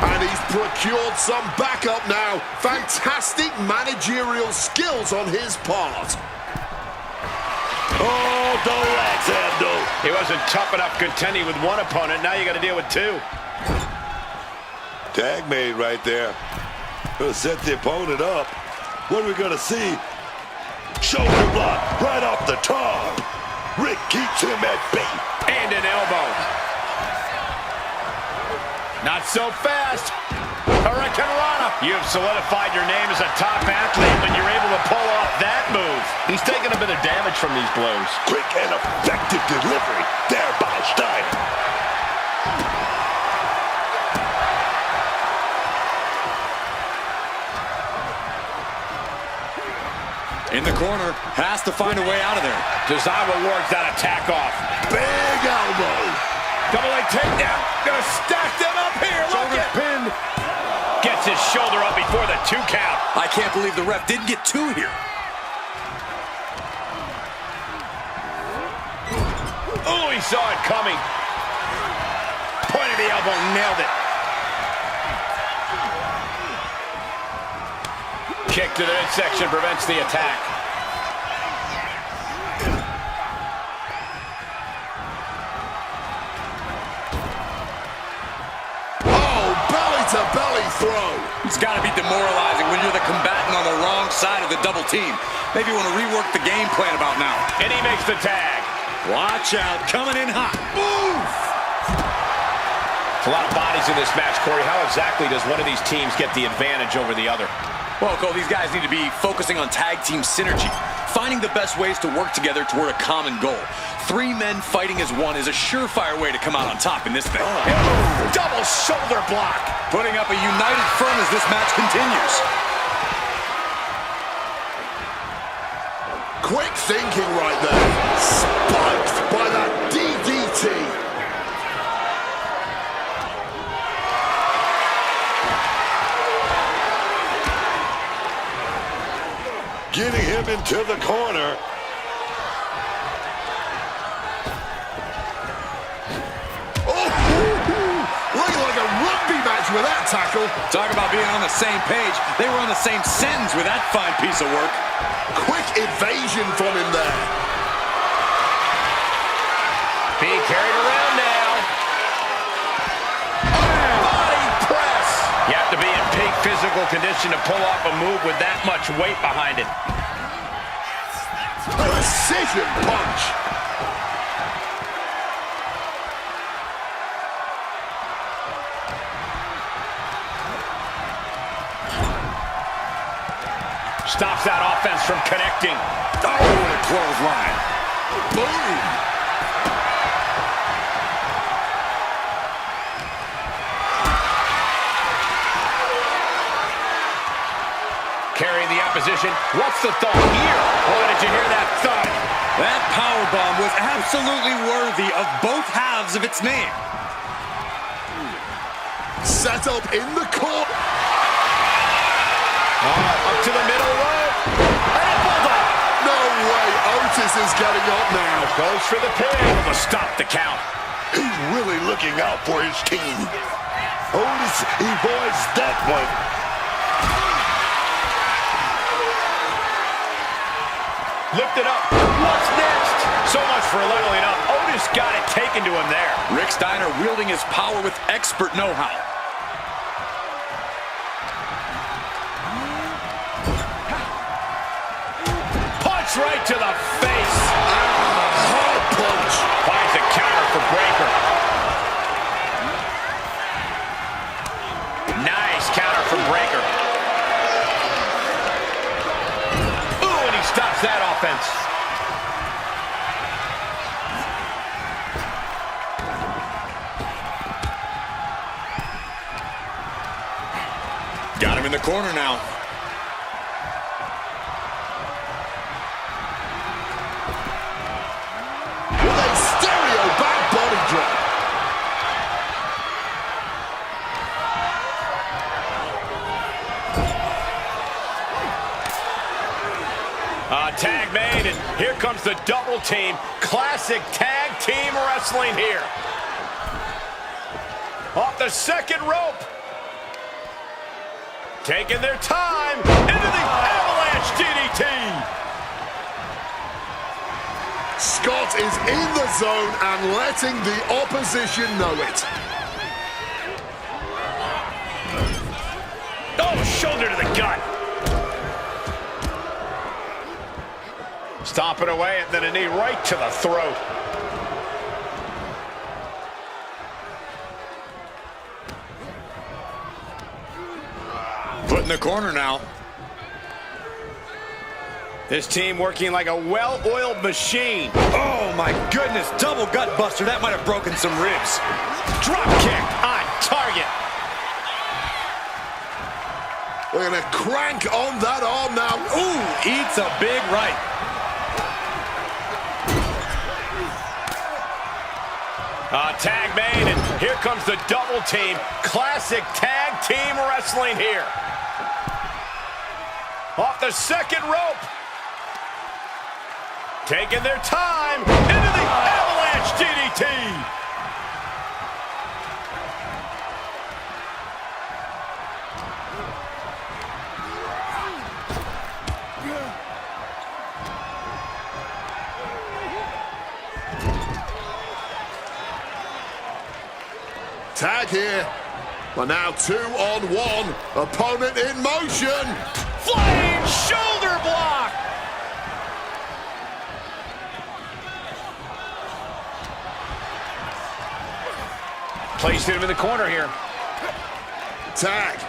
Speaker 5: And he's procured some backup now. Fantastic managerial skills on his part.
Speaker 6: Oh, the axe handle.
Speaker 4: It wasn't tough enough contending with one opponent. Now you got to deal with two.
Speaker 6: Tag made right there. Gonna set the opponent up. What are we gonna see? Shoulder block right off the top. Rick keeps him at bay.
Speaker 4: And an elbow. Not so fast. Hurricane Rana. You have solidified your name as a top athlete when you're able to pull off that move. He's taking a bit of damage from these blows.
Speaker 6: Quick and effective delivery there by Steiner.
Speaker 3: In the corner, has to find a way out of there.
Speaker 4: Tozawa works that attack off.
Speaker 6: Big elbow.
Speaker 4: Double leg takedown. Gonna stack them up here. Look at pinned. Gets his shoulder up before the 2 count.
Speaker 3: I can't believe the ref didn't get 2 here.
Speaker 4: Oh, he saw it coming. Point of the elbow, nailed it. Kick to the midsection prevents the attack.
Speaker 5: Oh, belly-to-belly throw.
Speaker 3: It's got to be demoralizing when you're the combatant on the wrong side of the double team. Maybe you want to rework the game plan about now.
Speaker 4: And he makes the tag.
Speaker 3: Watch out, coming in hot. Move!
Speaker 4: A lot of bodies in this match, Corey. How exactly does one of these teams get the advantage over the other?
Speaker 3: Well, Cole, these guys need to be focusing on tag team synergy, finding the best ways to work together toward a common goal. 3 men fighting as one is a surefire way to come out on top in this thing.
Speaker 4: Double shoulder block.
Speaker 3: Putting up a united front as this match continues.
Speaker 5: Quick thinking right there. Spiked by that DDT.
Speaker 6: Getting him into the corner.
Speaker 5: Oh, looking like a rugby match with that tackle.
Speaker 3: Talk about being on the same page. They were on the same sentence with that fine piece of work.
Speaker 5: Quick evasion from him there.
Speaker 4: Being carried around now. Body press. You have to be in peak physical condition to pull off a move with that much weight behind it.
Speaker 5: Precision punch.
Speaker 4: Stops that offense from connecting.
Speaker 6: Oh, and a clothesline.
Speaker 5: Boom.
Speaker 4: Carrying the opposition. What's the thought here? Oh, did you hear that thud?
Speaker 3: That powerbomb was absolutely worthy of both halves of its name.
Speaker 5: Set up in the court.
Speaker 4: Up to the middle rope. And a bulldog.
Speaker 5: No way. Otis is getting up now.
Speaker 4: Goes for the pin. Able to stop the count.
Speaker 6: He's really looking out for his team. Otis avoids that one.
Speaker 4: Lift it up. What's next? So much for leveling up. Otis got it taken to him there.
Speaker 3: Rick Steiner wielding his power with expert know-how.
Speaker 4: Punch right to the face.
Speaker 5: Hard punch.
Speaker 4: Finds a counter for Breaker. Nice counter from Breaker. Ooh, and he stops that offense.
Speaker 3: Got him in the corner now.
Speaker 5: With a stereo back body drop.
Speaker 4: Tag made, and here comes the double team. Classic tag team wrestling here. Off the second rope. Taking their time into the avalanche DDT.
Speaker 5: Scott is in the zone and letting the opposition know it.
Speaker 4: Oh, shoulder to the gut. Stomping away and then a knee right to the throat.
Speaker 3: Put in the corner now.
Speaker 4: This team working like a well-oiled machine.
Speaker 3: Oh my goodness, double gut buster. That might have broken some ribs.
Speaker 4: Drop kick on target.
Speaker 5: We're gonna crank on that arm now.
Speaker 3: Ooh, eats a big right.
Speaker 4: Tag made, and here comes the double team. Classic tag team wrestling here. Off the second rope. Taking their time into the avalanche DDT.
Speaker 5: Tag here. Well, now 2-on-1. Opponent in motion.
Speaker 4: Flying shoulder block. Placed him in the corner here.
Speaker 5: Tag.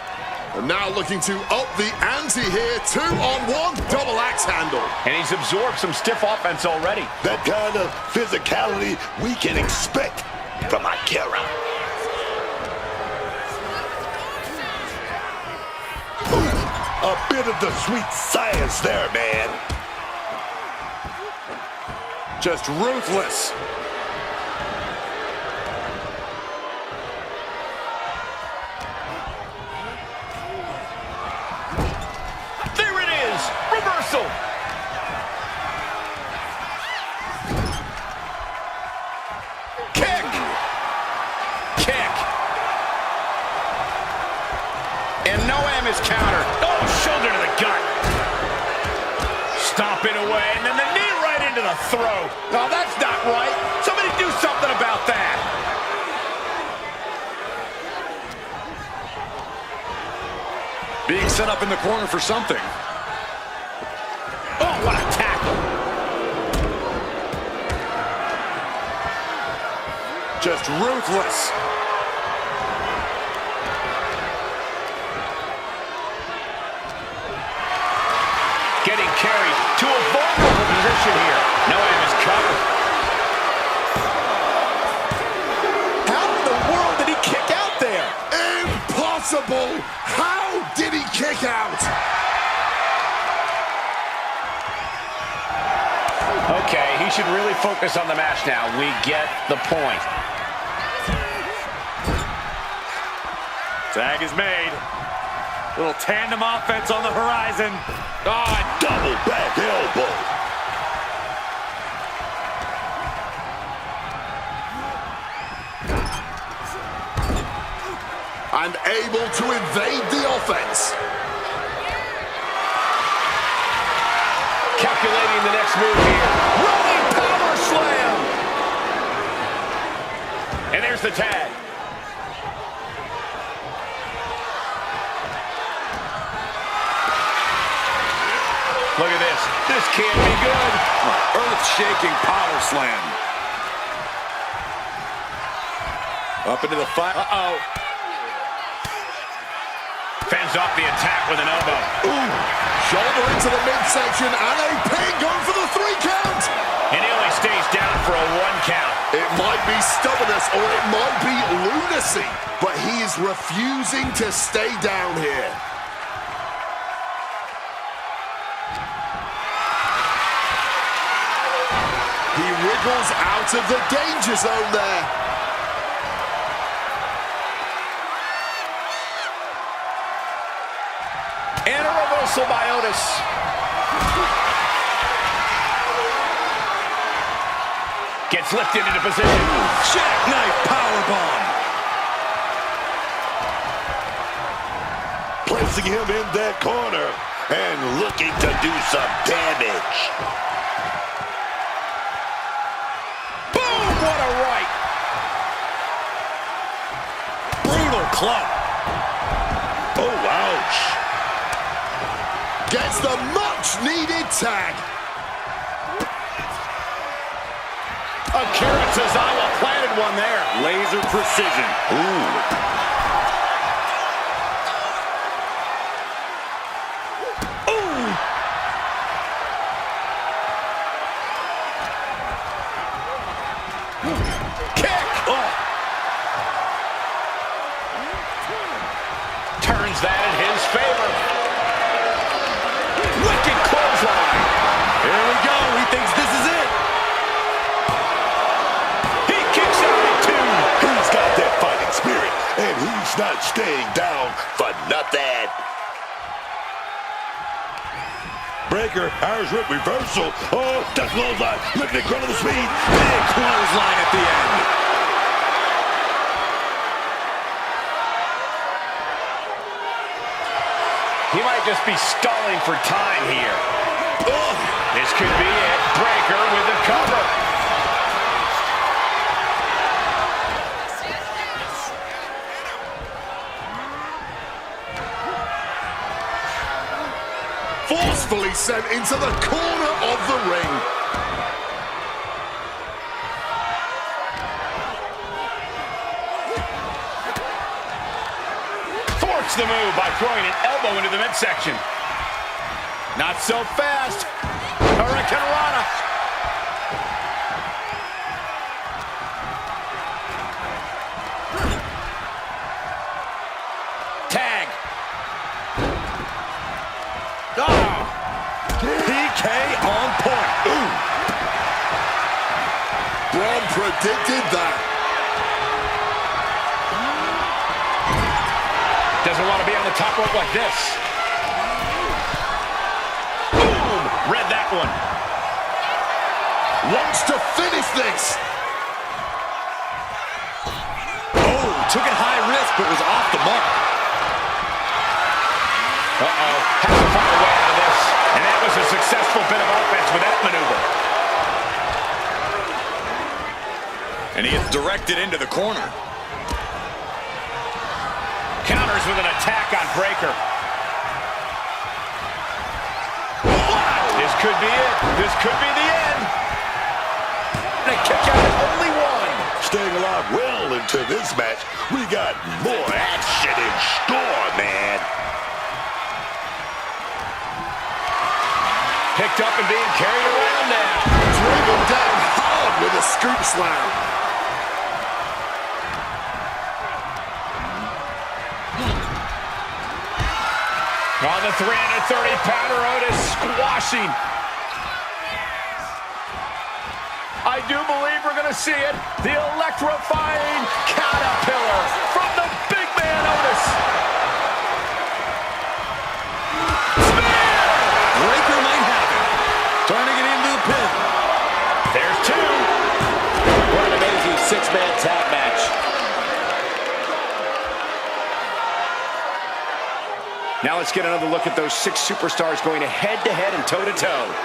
Speaker 5: And now looking to up the ante here. 2-on-1. Double axe handle.
Speaker 4: And he's absorbed some stiff offense already.
Speaker 6: That kind of physicality we can expect from Akira. A bit of the sweet science there, man.
Speaker 3: Just ruthless.
Speaker 4: There it is. Reversal. Kick. Kick.
Speaker 3: And no aim is countered.
Speaker 4: Oh, shoulder to the gut. Stomping away, and then the knee right into the throat. No, that's not right. Somebody do something about that.
Speaker 3: Being set up in the corner for something.
Speaker 4: Oh, what a tackle.
Speaker 3: Just ruthless.
Speaker 4: Getting carried to a vulnerable position here. No aim is covered.
Speaker 3: How in the world did he kick out there?
Speaker 5: Impossible. How did he kick out?
Speaker 4: Okay, he should really focus on the match now. We get the point.
Speaker 3: Tag is made. Little tandem offense on the horizon.
Speaker 6: Double back elbow.
Speaker 5: And able to evade the offense.
Speaker 4: Calculating the next move here. Rolling power slam. And there's the tag. Look at this. This can't be good.
Speaker 3: Earth-shaking power slam. Up into the fight. Uh-oh.
Speaker 4: Fends off the attack with an elbow.
Speaker 5: Ooh. Shoulder into the midsection and a pin going for the 3 count.
Speaker 4: And he only stays down for a 1 count.
Speaker 5: It might be stubbornness or it might be lunacy, but he is refusing to stay down here. He wriggles out of the danger zone there.
Speaker 4: And a reversal by Otis. Gets lifted into position.
Speaker 3: Jackknife powerbomb.
Speaker 6: Placing him in that corner and looking to do some damage.
Speaker 3: club.
Speaker 6: Oh, ouch.
Speaker 5: Gets the much-needed tag.
Speaker 4: Akira Tozawa planted one there.
Speaker 3: Laser precision.
Speaker 6: Ooh.
Speaker 4: Turns that in his favor. Wicked clothesline.
Speaker 3: Here we go. He thinks this is it.
Speaker 4: He kicks out at two.
Speaker 6: He's got that fighting spirit, and he's not staying down for nothing. Breaker, Irish whip reversal. Oh, duck clothesline. Look at incredible speed.
Speaker 3: Big clothesline at the end.
Speaker 4: He might just be stalling for time here. Oh, this could be it. Breaker with the cover.
Speaker 5: Forcefully sent into the corner of the ring.
Speaker 4: Forks the move by throwing an elbow into the midsection. Not so fast. Hurricane Rana. Tag. Oh.
Speaker 3: PK on point. Ooh.
Speaker 5: Braun predicted that.
Speaker 4: Doesn't want to be on the top rope like this. Boom! Read that one.
Speaker 5: Wants to finish this.
Speaker 3: Oh, took it high risk, but was off the mark.
Speaker 4: Uh-oh. Has to find a way out of this. And that was a successful bit of offense with that maneuver.
Speaker 3: And he is directed into the corner.
Speaker 4: Counters with an attack on Breaker. This could be it. This could be the end. And a kick out is only one.
Speaker 6: Staying alive well into this match. We got more action in store, man.
Speaker 4: Picked up and being carried around now.
Speaker 5: Driven down hard with a scoop slam.
Speaker 4: On the 330-pounder, Otis squashing. I do believe we're going to see it. The electrifying caterpillar from the big man, Otis. Spear!
Speaker 3: Breaker might have it. Trying to get into the pin.
Speaker 4: There's two.
Speaker 7: What an amazing six-man tag match.
Speaker 4: Now let's get another look at those six superstars going head-to-head and toe-to-toe.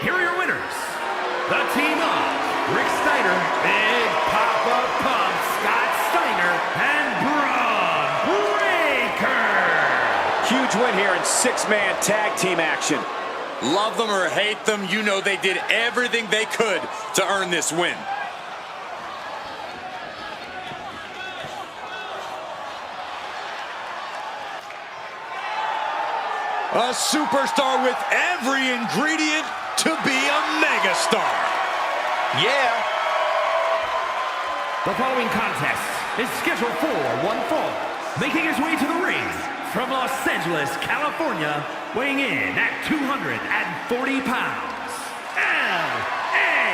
Speaker 2: Here are your winners. The team of Rick Steiner, Big Papa Pump, Scott Steiner, and Braun Breaker.
Speaker 7: Huge win here in six-man tag team action.
Speaker 3: Love them or hate them, you know they did everything they could to earn this win. A superstar with every ingredient to be a megastar.
Speaker 4: Yeah.
Speaker 2: The following contest is scheduled for one fall. Making his way to the ring from Los Angeles, California, weighing in at 240 pounds, LA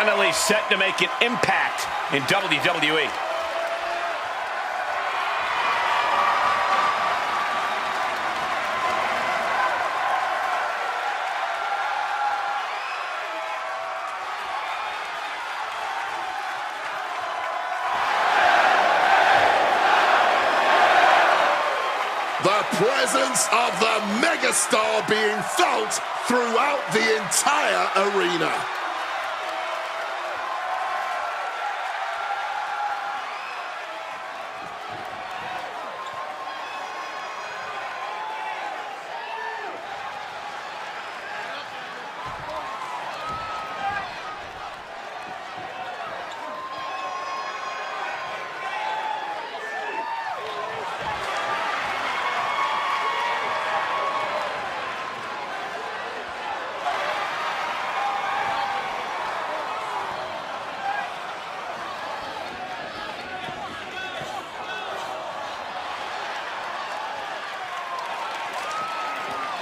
Speaker 4: definitely set to make an impact in WWE.
Speaker 5: The presence of the megastar being felt throughout the entire arena.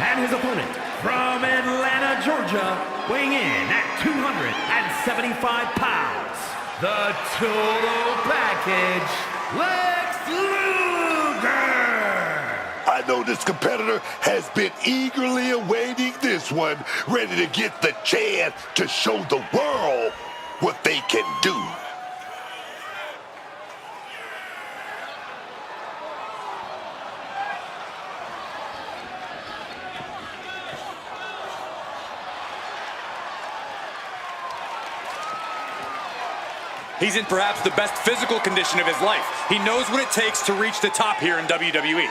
Speaker 2: And his opponent, from Atlanta, Georgia, weighing in at 275 pounds, the total package, Lex Luger!
Speaker 6: I know this competitor has been eagerly awaiting this one, ready to get the chance to show the world what they can do.
Speaker 3: He's in perhaps the best physical condition of his life. He knows what it takes to reach the top here in WWE.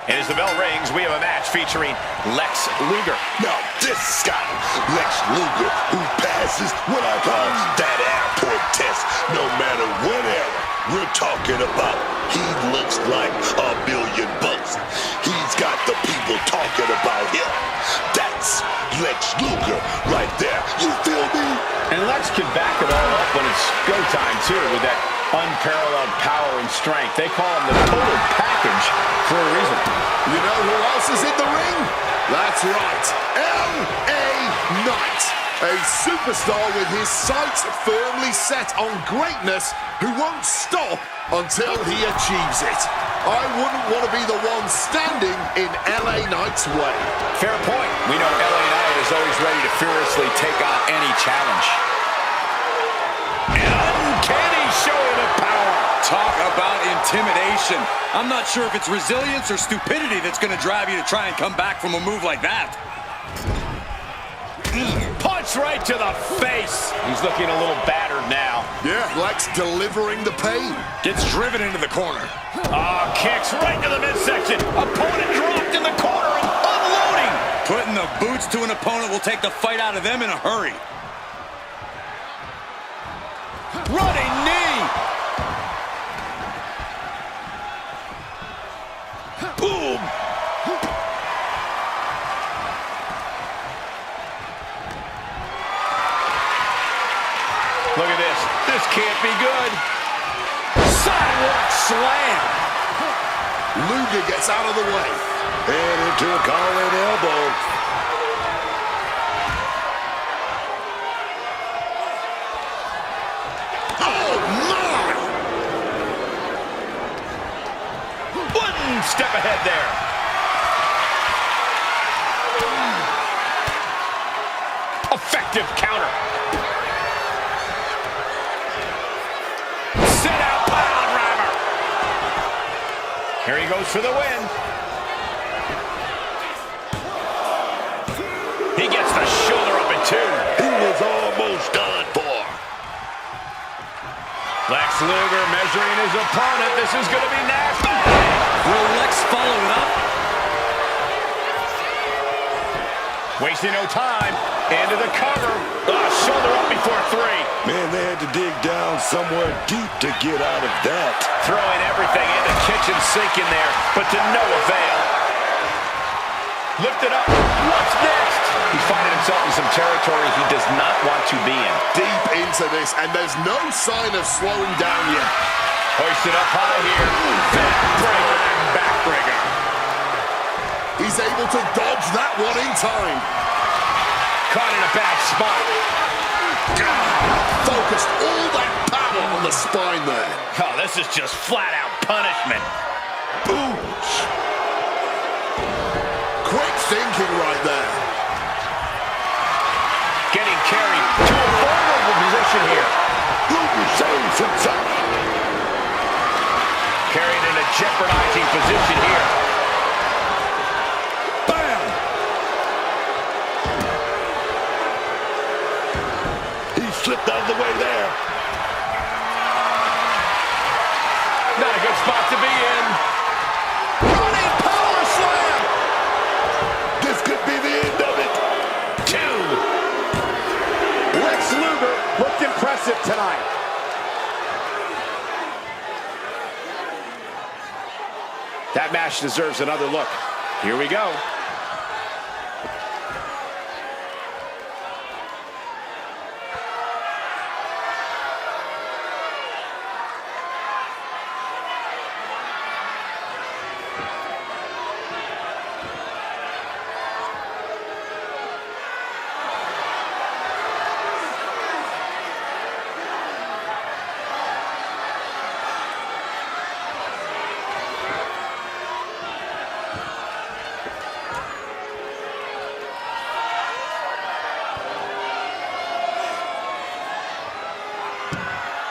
Speaker 4: And as the bell rings, we have a match featuring Lex Luger.
Speaker 6: Now this guy, Lex Luger, who passes what I call that airport test, no matter what era we're talking about. He looks like $1 billion. He's got the people talking about him. That's Lex Luger right there. You feel me?
Speaker 4: And Lex can back it all up when it's go time, too, with that unparalleled power and strength. They call him the total package for a reason.
Speaker 5: You know who else is in the ring? That's right, L.A. Knight. A superstar with his sights firmly set on greatness who won't stop until he achieves it. I wouldn't want to be the one standing in L.A. Knight's way.
Speaker 4: Fair point. We know L.A. Knight is always ready to fearlessly take on any challenge. Uncanny showing of power.
Speaker 3: Talk about intimidation. I'm not sure if it's resilience or stupidity that's going to drive you to try and come back from a move like that.
Speaker 4: Punch right to the face. He's looking a little battered now.
Speaker 5: Yeah, Lex delivering the pain.
Speaker 3: Gets driven into the corner.
Speaker 4: Oh, kicks right to the midsection. Opponent dropped in the corner and unloading.
Speaker 3: Putting the boots to an opponent will take the fight out of them in a hurry. Running knee.
Speaker 4: Boom. Look at this. This can't be good. Sidewalk slam.
Speaker 5: Luger gets out of the way.
Speaker 6: And into a collar and elbow.
Speaker 5: Oh, my!
Speaker 4: One step ahead there. Effective counter. Sit out pile driver. Here he goes for the win. He gets Luger measuring his opponent. This is going to be nasty.
Speaker 3: Will Lex follow it up?
Speaker 4: Wasting no time. Into the cover. Shoulder up before 3.
Speaker 6: Man, they had to dig down somewhere deep to get out of that.
Speaker 4: Throwing everything in the kitchen sink in there, but to no avail. Lift it up. What's next? He's finding himself in some territory he does not want to be in.
Speaker 5: Deep into this, and there's no sign of slowing down yet.
Speaker 4: Hoisted up high here. Backbreaker and backbreaker.
Speaker 5: He's able to dodge that one in time.
Speaker 4: Caught in a bad spot.
Speaker 5: Focused all that power on the spine there.
Speaker 4: Oh, this is just flat-out punishment.
Speaker 5: Boom. Quick thinking right there.
Speaker 4: Getting carried to a vulnerable position here.
Speaker 6: Luger saves himself.
Speaker 4: Carried in a jeopardizing position here.
Speaker 6: Bam! He slipped out of the way there.
Speaker 4: Not a good spot to be in.
Speaker 5: Running power slam.
Speaker 6: This could be the end of it.
Speaker 4: 2.
Speaker 7: Lex Luger looked impressive tonight. That match deserves another look. Here we go.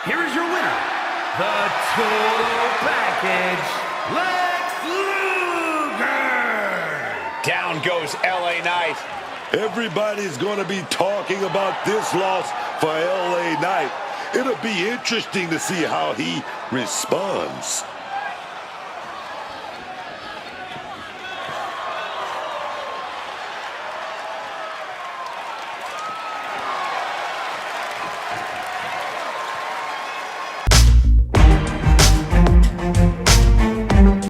Speaker 2: Here is your winner, the Total Package, Lex Luger.
Speaker 4: Down goes LA Knight.
Speaker 6: Everybody's going to be talking about this loss for LA Knight. It'll be interesting to see how he responds.